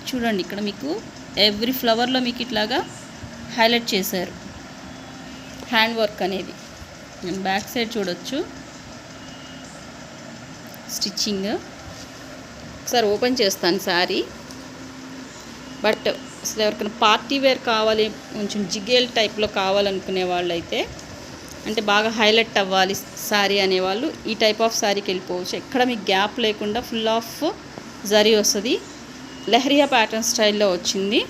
చూడండి ఇక్కడ మీకు ఎవ్రీ ఫ్లవర్లో మీకు ఇట్లాగా హైలైట్ చేశారు హ్యాండ్ వర్క్ అనేది. నేను బ్యాక్ సైడ్ చూడొచ్చు స్టిచ్చింగ్. ఒకసారి ఓపెన్ చేస్తాను శారీ. బట్ అసలు ఎవరికైనా పార్టీ వేర్ కావాలి, కొంచెం జిగేల్ టైప్లో కావాలనుకునే వాళ్ళు అయితే, అంటే బాగా హైలైట్ అవ్వాలి శారీ అనేవాళ్ళు ఈ టైప్ ఆఫ్ శారీకి వెళ్ళిపోవచ్చు. ఎక్కడ మీకు గ్యాప్ లేకుండా ఫుల్ ఆఫ్ జరీ వస్తుంది. లెహరియా ప్యాటర్న్ స్టైల్లో వచ్చింది.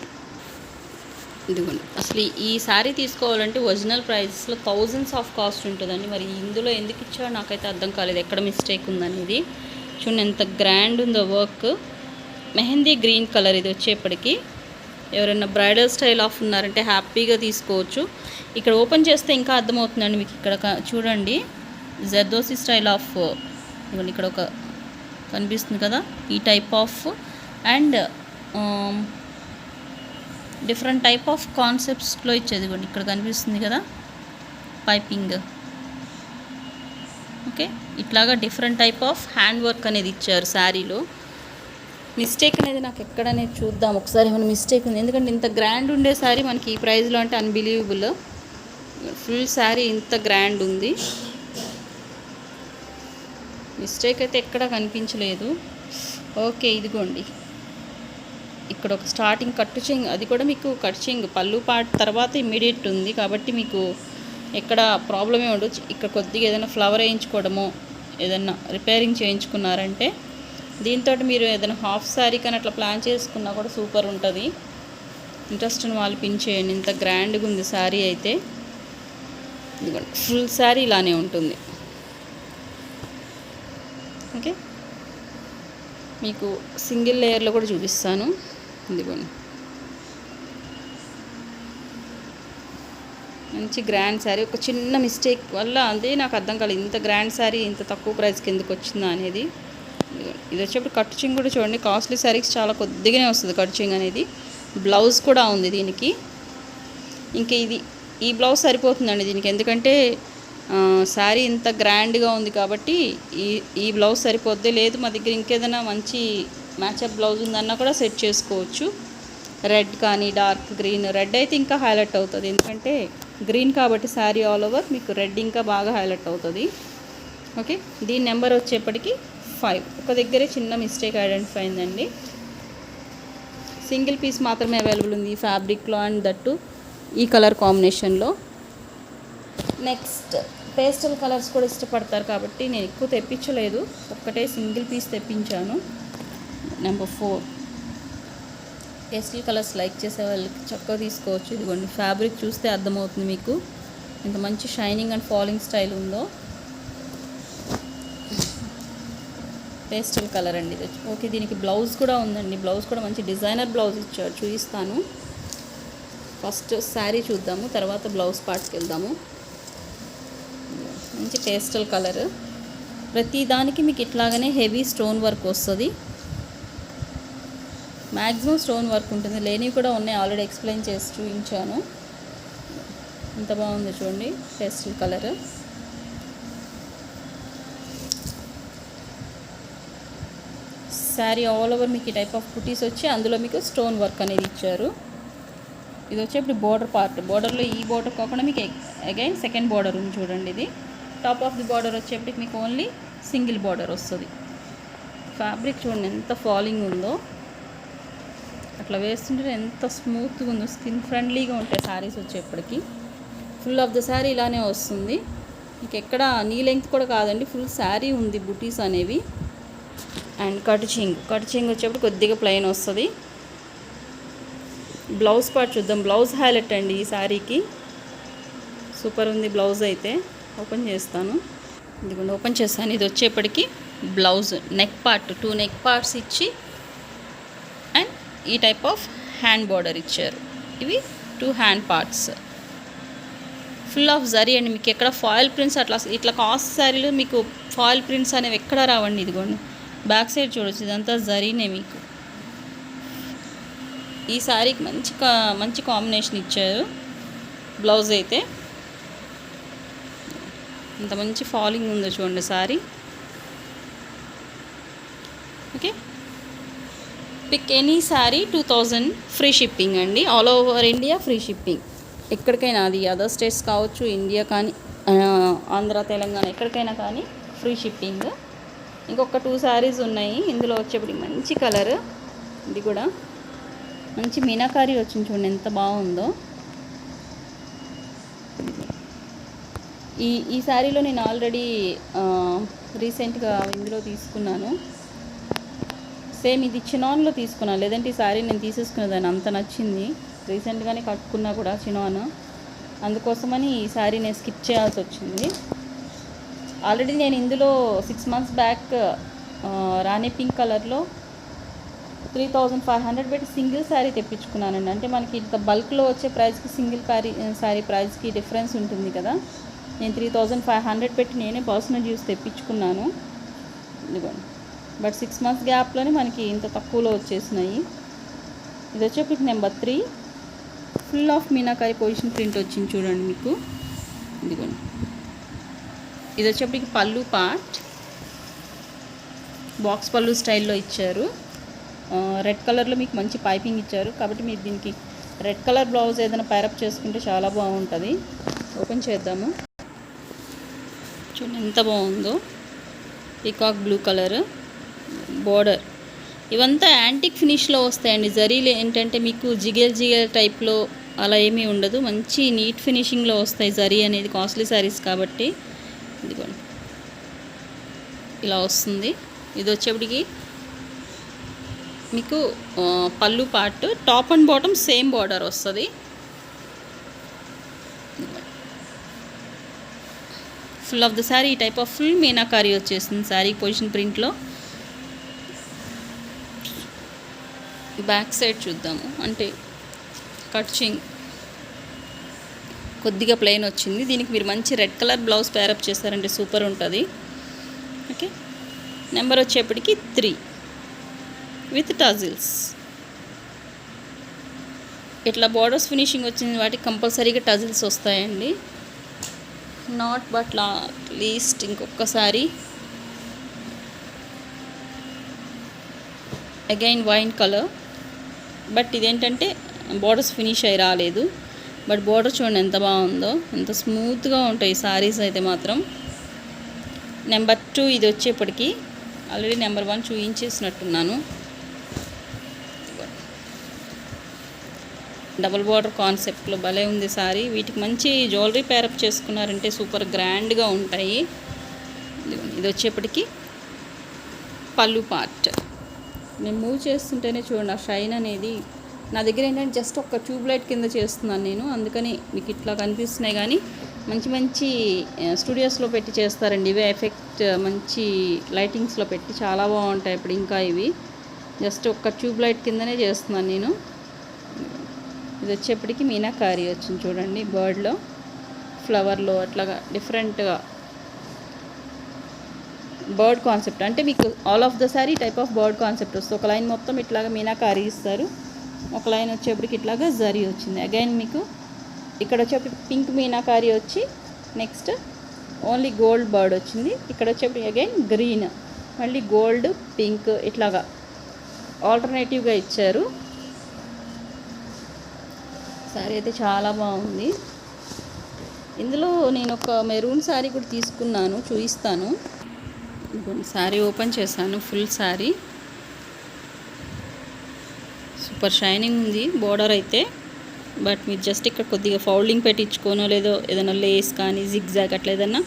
ఇదిగోండి అసలు ఈ శారీ తీసుకోవాలంటే ఒరిజినల్ ప్రైస్లో థౌజండ్స్ ఆఫ్ కాస్ట్ ఉంటుందండి. మరి ఇందులో ఎందుకు ఇచ్చారో నాకైతే అర్థం కాలేదు, ఎక్కడ మిస్టేక్ ఉందనేది. చూడండి ఎంత గ్రాండ్ ఉందో వర్క్. మెహందీ గ్రీన్ కలర్ ఇది వచ్చేప్పటికి. ఎవరైనా బ్రైడల్ స్టైల్ ఆఫ్ ఉన్నారంటే హ్యాపీగా తీసుకోవచ్చు. ఇక్కడ ఓపెన్ చేస్తే ఇంకా అర్థమవుతుందండి మీకు. ఇక్కడ చూడండి జర్దోసి స్టైల్ ఆఫ్, ఇవన్నీ ఇక్కడ ఒక కనిపిస్తుంది కదా, ఈ type of and different type of కాన్సెప్ట్స్లో ఇచ్చేది కూడా ఇక్కడ కనిపిస్తుంది కదా, పైపింగ్. ఓకే, ఇట్లాగా different type of hand work అనేది ఇచ్చారు శారీలో. మిస్టేక్ అనేది నాకు ఎక్కడనేది చూద్దాం ఒకసారి, ఏమైనా మిస్టేక్ ఉంది. ఎందుకంటే ఇంత గ్రాండ్ ఉండే శారీ మనకి ఈ ప్రైస్లో అంటే అన్బిలీవబుల్. ఫుల్ శారీ ఇంత గ్రాండ్ ఉంది, మిస్టేక్ అయితే ఎక్కడ కనిపించలేదు. ఓకే, ఇదిగోండి ఇక్కడ ఒక స్టార్టింగ్ కట్టు చెంగు, అది కూడా మీకు కట్టు చెంగు పళ్ళు పార్ట్ తర్వాత ఇమ్మీడియట్ ఉంది కాబట్టి మీకు ఎక్కడ ప్రాబ్లమే ఉండదు. ఇక్కడ కొద్దిగా ఏదైనా ఫ్లవర్ వేయించుకోవడమో ఏదైనా రిపేరింగ్ చేయించుకున్నారంటే దీంతో మీరు ఏదైనా హాఫ్ శారీ కానీ అట్లా ప్లాన్ చేసుకున్నా కూడా సూపర్ ఉంటుంది. ఇంట్రెస్ట్ ఉన్న వాళ్ళు పిన్ చేయండి. ఇంత గ్రాండ్గా ఉంది శారీ అయితే. ఇదిగోండి ఫుల్ శారీ ఇలానే ఉంటుంది. ఓకే, మీకు సింగిల్ లేయర్లో కూడా చూపిస్తాను. ఇదిగోండి మంచి గ్రాండ్ శారీ. ఒక చిన్న మిస్టేక్ వల్ల అదే నాకు అర్థం కాలేదు, ఇంత గ్రాండ్ శారీ ఇంత తక్కువ ప్రైస్కి ఎందుకు వచ్చిందా అనేది. ఇది వచ్చేప్పుడు కట్ చింగ్ కూడా చూడండి, కాస్ట్లీ శారీస్ చాలా కొద్దిగానే వస్తుంది కట్ చింగ్ అనేది. బ్లౌజ్ కూడా ఉంది దీనికి. ఇంకా ఈ బ్లౌజ్ సరిపోతుందండి దీనికి, ఎందుకంటే శారీ ఇంత గ్రాండ్గా ఉంది కాబట్టి ఈ బ్లౌజ్ సరిపోద్ది. లేదు మా దగ్గర ఇంకేదైనా మంచి మ్యాచప్ బ్లౌజ్ ఉందన్నా కూడా సెట్ చేసుకోవచ్చు. రెడ్ కానీ డార్క్ గ్రీన్, రెడ్ అయితే ఇంకా హైలైట్ అవుతుంది ఎందుకంటే గ్రీన్ కాబట్టి శారీ ఆల్ ఓవర్ మీకు రెడ్ ఇంకా బాగా హైలైట్ అవుతుంది. ఓకే, దీని నెంబర్ వచ్చేప్పటికి 5. ఒక దగ్గరే చిన్న మిస్టేక్ ఐడెంటిఫై అయిందండి. సింగిల్ పీస్ మాత్రమే అవైలబుల్ ఉంది ఈ ఫ్యాబ్రిక్లో అండ్ దట్టు ఈ కలర్ కాంబినేషన్లో. నెక్స్ట్ పేస్టల్ కలర్స్ కూడా ఇష్టపడతారు కాబట్టి నేను ఎక్కువ తెప్పించలేదు, ఒక్కటే సింగిల్ పీస్ తెప్పించాను. నెంబర్ 4 పేస్టల్ కలర్స్ లైక్ చేసే వాళ్ళకి చక్కగా తీసుకోవచ్చు. ఇదిగోండి ఫ్యాబ్రిక్ చూస్తే అర్థమవుతుంది మీకు ఇంత మంచి షైనింగ్ అండ్ ఫాలింగ్ స్టైల్ ఉందో. పేస్టల్ కలర్ అండి ఇది. ఓకే, దీనికి బ్లౌజ్ కూడా ఉందండి. బ్లౌజ్ కూడా మంచి డిజైనర్ బ్లౌజ్ ఇచ్చారు, చూపిస్తాను. ఫస్ట్ శారీ చూద్దాము, తర్వాత బ్లౌజ్ పార్ట్కి వెళ్దాము. మంచి పేస్టల్ కలర్. ప్రతి దానికి మీకు ఇట్లాగనే హెవీ స్టోన్ వర్క్ వస్తుంది. మ్యాక్సిమం స్టోన్ వర్క్ ఉంటుంది, లేనివి కూడా ఉన్నాయి, ఆల్రెడీ ఎక్స్ప్లెయిన్ చేసి చూపించాను. ఎంత బాగుంది చూడండి pastel colour. Sari all over మీకు ఈ టైప్ ఆఫ్ బుటీస్ వచ్చి అందులో మీకు స్టోన్ వర్క్ అనేది ఇచ్చారు. ఇది వచ్చేప్పుడు బోర్డర్ పార్ట్. బోర్డర్లో ఈ బోర్డర్ కాకుండా మీకు అగైన్ సెకండ్ బోర్డర్ ఉంది చూడండి. ఇది టాప్ ఆఫ్ ది బార్డర్ వచ్చేప్పటికి మీకు ఓన్లీ సింగిల్ బార్డర్ వస్తుంది. ఫ్యాబ్రిక్ చూడండి ఎంత ఫాలింగ్ ఉందో, అట్లా వేస్తుంటే ఎంత స్మూత్గా ఉందో, స్కిన్ ఫ్రెండ్లీగా ఉంటాయి శారీస్ వచ్చేప్పటికి. ఫుల్ ఆఫ్ ద శారీ ఇలానే వస్తుంది. మీకు ఎక్కడ నీ లెంగ్త్ కూడా కాదండి, ఫుల్ శారీ ఉంది బుటీస్ అనేవి. అండ్ కట్ చెంగ్ వచ్చేప్పుడు కొద్దిగా ప్లెయిన్ వస్తుంది. బ్లౌజ్ పార్ట్ చూద్దాం. బ్లౌజ్ హైలైట్ అండి ఈ శారీకి, సూపర్ ఉంది బ్లౌజ్ అయితే. ఓపెన్ చేస్తాను, ఇదిగోండి ఓపెన్ చేస్తాను. ఇది వచ్చేప్పటికి blouse neck part, 2 neck parts ఇచ్చి అండ్ ఈ టైప్ ఆఫ్ హ్యాండ్ బార్డర్ ఇచ్చారు. ఇవి 2 hand parts. Full of zari అండి. మీకు ఎక్కడ ఫాయిల్ ప్రింట్స్ ఇట్లా కాస్ట్ శారీలో మీకు ఫాయిల్ ప్రింట్స్ అనేవి ఎక్కడ రావండి. ఇదిగోండి బ్యాక్ సైడ్ చూడొచ్చు, ఇదంతా జరీనే. మీకు ఈ శారీకి మంచి కాంబినేషన్ ఇచ్చారు. బ్లౌజ్ అయితే ఇంత మంచి ఫాలింగ్ ఉందో చూడండి sari. Okay, pick any sari 2000 free shipping అండి. All over India free shipping. ఎక్కడికైనా, అది అదర్ స్టేట్స్ కావచ్చు, ఇండియా కానీ, ఆంధ్ర, తెలంగాణ, ఎక్కడికైనా కానీ ఫ్రీ షిప్పింగ్. ఇంకొక 2 శారీస్ ఉన్నాయి. ఇందులో వచ్చేప్పటికి మంచి కలర్, ఇది కూడా మంచి మీనాకారి వచ్చింది చూడండి ఎంత బాగుందో. ఈ శారీలో నేను ఆల్రెడీ రీసెంట్గా ఇందులో తీసుకున్నాను. సేమ్ ఇది చినాన్లో తీసుకున్నాను, లేదంటే ఈ శారీ నేను తీసేసుకునేదాన్ని, అంత నచ్చింది. రీసెంట్గానే కట్టుకున్నా కూడా చినాన్, అందుకోసమని ఈ శారీ నేను స్కిప్ చేయాల్సి వచ్చింది. ఆల్రెడీ నేను ఇందులో 6 months బ్యాక్ రాణి పింక్ కలర్లో 3500 పెట్టి సింగిల్ శారీ తెప్పించుకున్నానండి. అంటే మనకి ఇంత బల్క్లో వచ్చే ప్రైస్కి సింగిల్ శారీ ప్రైస్కి డిఫరెన్స్ ఉంటుంది కదా. నేను 3500 పెట్టి నేనే పర్సనల్ యూస్ తెప్పించుకున్నాను. ఇదిగోండి, బట్ 6 months గ్యాప్లోనే మనకి ఇంత తక్కువలో వచ్చేసినాయి. ఇది వచ్చేప్పటికి number 3. Full of meenakari position print వచ్చింది చూడండి మీకు. ఇదిగోండి, ఇది వచ్చేప్పటికి పళ్ళు పార్ట్, బాక్స్ పళ్ళు స్టైల్లో ఇచ్చారు. రెడ్ కలర్లో మీకు మంచి పైపింగ్ ఇచ్చారు, కాబట్టి మీరు దీనికి రెడ్ కలర్ బ్లౌజ్ ఏదైనా పైరప్ చేసుకుంటే చాలా బాగుంటుంది. ఓపెన్ చేద్దాము, చూడండి ఎంత బాగుందో. Peacock blue colour border. ఇవంతా యాంటిక్ ఫినిష్లో వస్తాయండి. జరీలు ఏంటంటే మీకు జిగేల్ టైప్లో అలా ఏమీ ఉండదు, మంచి నీట్ ఫినిషింగ్లో వస్తాయి. జరీ అనేది కాస్ట్లీ శారీస్ కాబట్టి. ఇదిగోండి ఇలా వస్తుంది. ఇది వచ్చేప్పటికి మీకు పళ్ళు part, top and bottom same border వస్తుంది. ఫుల్ ఆఫ్ ద శారీ ఈ టైప్ ఆఫ్ ఫుల్ మీనాకారి వచ్చేసింది శారీ పొజిషన్ ప్రింట్లో. బ్యాక్ సైడ్ చూద్దాము. అంటే కట్చింగ్ కొద్దిగా ప్లెయిన్ వచ్చింది. దీనికి మీరు మంచి రెడ్ కలర్ బ్లౌజ్ పేరప్ చేస్తారంటే సూపర్ ఉంటుంది. ఓకే, నెంబర్ వచ్చేప్పటికి 3 విత్ టజిల్స్. ఇట్లా బార్డర్స్ ఫినిషింగ్ వచ్చింది వాటికి కంపల్సరీగా టజిల్స్ వస్తాయండి. నాట్ బట్ లీస్ట్ ఇంకొకసారి అగైన్ వైన్ కలర్, బట్ ఇదేంటంటే బార్డర్స్ ఫినిష్ అయ్యి రాలేదు. బట్ బార్డర్ చూడండి ఎంత బాగుందో, ఎంత స్మూత్గా ఉంటాయి సారీస్ అయితే మాత్రం. నెంబర్ 2 ఇది వచ్చేప్పటికి ఆల్రెడీ నెంబర్ 1 చూపించేసినట్టున్నాను. డబుల్ బార్డర్ కాన్సెప్ట్లో భలే ఉంది సారీ. వీటికి మంచి జ్యువెలరీ పేరప్ చేసుకున్నారంటే సూపర్ గ్రాండ్గా ఉంటాయి. ఇది వచ్చేప్పటికి పళ్ళు పార్ట్. నేను మూవ్ చేస్తుంటేనే చూడండి ఆ షైన్ అనేది. నా దగ్గర ఏంటంటే జస్ట్ ఒక ట్యూబ్ లైట్ కింద చేస్తున్నాను నేను, అందుకని మీకు ఇట్లా కనిపిస్తున్నాయి. కానీ మంచి మంచి స్టూడియోస్లో పెట్టి చేస్తారండి ఇవే, ఎఫెక్ట్ మంచి లైటింగ్స్లో పెట్టి చాలా బాగుంటాయి. ఇప్పుడు ఇంకా ఇవి జస్ట్ ఒక ట్యూబ్ లైట్ కిందనే చేస్తున్నాను నేను. ఇది వచ్చేప్పటికి మీనాకారి వచ్చింది చూడండి, బర్డ్లో ఫ్లవర్లో అట్లాగా డిఫరెంట్గా బర్డ్ కాన్సెప్ట్. అంటే మీకు all of the sari type of bird concept వస్తుంది. ఒక లైన్ మొత్తం ఇట్లాగా మీనాకారి ఇస్తారు, ఒక లైన్ వచ్చేప్పటికి ఇట్లాగా జరీ వచ్చింది. అగైన్ మీకు ఇక్కడ వచ్చేప్పటికి పింక్ మీనాకారి వచ్చి నెక్స్ట్ ఓన్లీ గోల్డ్ బర్డ్ వచ్చింది. ఇక్కడ వచ్చేప్పటికి అగైన్ గ్రీన్, మళ్ళీ గోల్డ్ పింక్ ఇట్లాగా ఆల్టర్నేటివ్గా ఇచ్చారు. శారీ అయితే చాలా బాగుంది. ఇందులో నేను ఒక మెరూన్ శారీ కూడా తీసుకున్నాను, చూపిస్తాను. శారీ ఓపెన్ చేశాను. ఫుల్ శారీ సూపర్ షైనింగ్ ఉంది. బోర్డర్ అయితే బట్ మీరు జస్ట్ ఇక్కడ కొద్దిగా ఫౌల్డింగ్ పెట్టించుకోనో లేదో ఏదైనా లేస్ కానీ జిగ్జాగ్ అట్లా ఏదైనా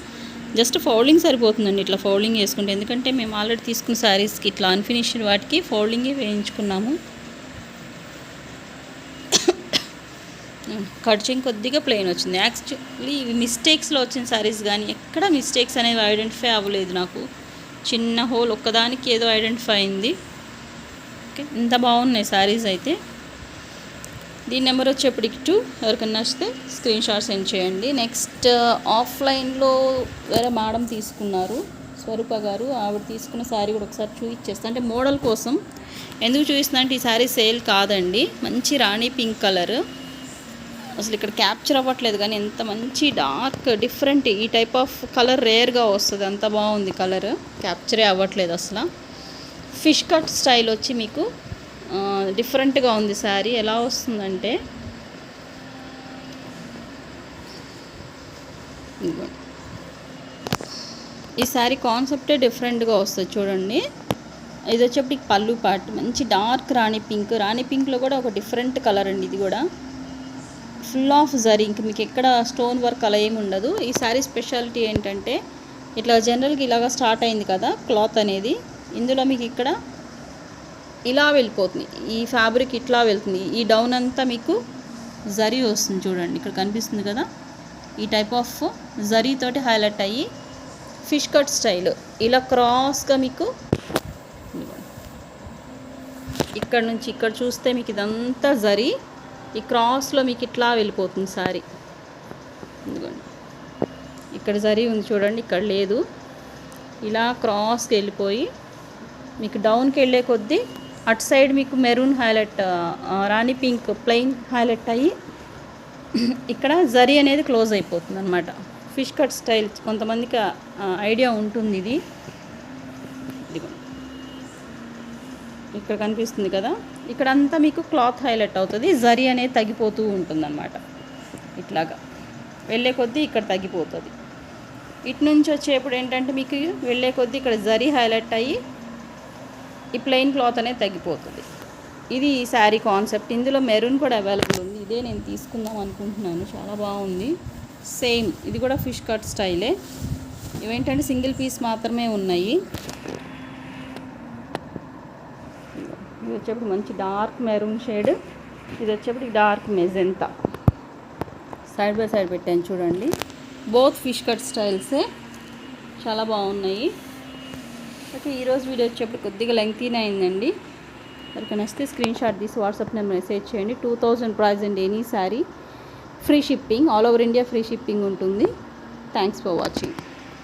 జస్ట్ ఫౌల్డింగ్ సరిపోతుందండి. ఇట్లా ఫౌల్డింగ్ వేసుకుంటే, ఎందుకంటే మేము ఆల్రెడీ తీసుకున్న శారీస్కి ఇట్లా అన్ఫినిష్డ్ వాటికి ఫౌల్డింగే వేయించుకున్నాము. కట్చింగ్ కొద్దిగా ప్లెయిన్ వచ్చింది. యాక్చువల్లీ ఇవి మిస్టేక్స్లో వచ్చిన శారీస్, కానీ ఎక్కడ మిస్టేక్స్ అనేవి ఐడెంటిఫై అవ్వలేదు. నాకు చిన్న హోల్ ఒక్కదానికి ఏదో ఐడెంటిఫై అయింది. ఓకే, ఇంత బాగున్నాయి శారీస్ అయితే. దీని నెంబర్ వచ్చేప్పటికి 2. ఎవరికైనా నచ్చితే స్క్రీన్ షాట్ సెండ్ చేయండి. నెక్స్ట్ ఆఫ్లైన్లో వేరే మేడం తీసుకున్నారు, స్వరూప గారు. ఆవిడ తీసుకున్న శారీ కూడా ఒకసారి చూపించేస్తాను. అంటే మోడల్ కోసం ఎందుకు చూపిస్తున్నా అంటే ఈ శారీ సేల్ కాదండి. మంచి రాణి పింక్ కలర్, అసలు ఇక్కడ క్యాప్చర్ అవ్వట్లేదు కానీ ఎంత మంచి డార్క్ డిఫరెంట్. ఈ టైప్ ఆఫ్ కలర్ రేర్గా వస్తుంది. అంత బాగుంది కలర్, క్యాప్చరే అవ్వట్లేదు అసలు. ఫిష్ కట్ స్టైల్ వచ్చి మీకు డిఫరెంట్గా ఉంది శారీ. ఎలా వస్తుందంటే ఈ శారీ కాన్సెప్టే డిఫరెంట్గా వస్తుంది చూడండి. ఇది వచ్చేప్పటికి పళ్ళు పార్ట్ మంచి డార్క్ రాణి పింక్. రాణి పింక్లో కూడా ఒక డిఫరెంట్ కలర్ అండి. ఇది కూడా ఫుల్ ఆఫ్ జరీ, ఇంక మీకు ఎక్కడ స్టోన్ వర్క్ అలా ఏమి ఉండదు. ఈ శారీ స్పెషాలిటీ ఏంటంటే ఇట్లా జనరల్గా ఇలాగా స్టార్ట్ అయింది కదా క్లాత్ అనేది, ఇందులో మీకు ఇక్కడ ఇలా వెళ్ళిపోతుంది. ఈ ఫ్యాబ్రిక్ ఇట్లా వెళ్తుంది. ఈ డౌన్ అంతా మీకు జరీ వస్తుంది చూడండి, ఇక్కడ కనిపిస్తుంది కదా. ఈ టైప్ ఆఫ్ జరీ తోటి హైలైట్ అయ్యి ఫిష్ కట్ స్టైల్ ఇలా క్రాస్గా మీకు ఇక్కడ నుంచి ఇక్కడ చూస్తే మీకు ఇదంతా జరీ, ఈ క్రాస్లో మీకు ఇట్లా వెళ్ళిపోతుంది సారీ. ఇదిగోండి ఇక్కడ జరీ ఉంది చూడండి, ఇక్కడ లేదు. ఇలా క్రాస్కి వెళ్ళిపోయి మీకు డౌన్కి వెళ్ళే కొద్దీ అటు సైడ్ మీకు మెరూన్ హైలైట్, రాణి పింక్ ప్లెయిన్ హైలైట్ అయ్యి ఇక్కడ జరీ అనేది క్లోజ్ అయిపోతుంది అనమాట. ఫిష్ కట్ స్టైల్ కొంతమందికి ఐడియా ఉంటుంది. ఇది ఇక్కడ కనిపిస్తుంది కదా, ఇక్కడంతా మీకు క్లాత్ హైలైట్ అవుతుంది. జరీ అనేది తగ్గిపోతూ ఉంటుంది అనమాట. ఇట్లాగా వెళ్ళే కొద్దీ ఇక్కడ తగ్గిపోతుంది. ఇటు నుంచి వచ్చేప్పుడు ఏంటంటే మీకు వెళ్ళే కొద్దీ ఇక్కడ జరీ హైలైట్ అయ్యి ఈ ప్లెయిన్ క్లాత్ అనేది తగ్గిపోతుంది. ఇది ఈ శారీ కాన్సెప్ట్. ఇందులో మెరూన్ కూడా అవైలబుల్ ఉంది. ఇదే నేను తీసుకుందాం అనుకుంటున్నాను, చాలా బాగుంది. సేమ్ ఇది కూడా ఫిష్ కట్ స్టైలే. ఇవేంటంటే సింగిల్ పీస్ మాత్రమే ఉన్నాయి. ఇది వచ్చేప్పుడు మంచి డార్క్ మెరూన్ షేడ్, ఇది వచ్చేప్పుడు dark magenta. Side by side పెట్టాను చూడండి. బోత్ ఫిష్ కట్ స్టైల్సే, చాలా బాగున్నాయి. ఓకే, ఈరోజు వీడియో వచ్చేప్పుడు కొద్దిగా లెంగ్తీనే అయిందండి. ఎవరికి నచ్చితే స్క్రీన్ షాట్ తీసి వాట్సాప్ నెంబర్ మెసేజ్ చేయండి. 2000 ప్రైస్ అండి any sari. Free shipping, all over India free shipping ఉంటుంది. Thanks for watching.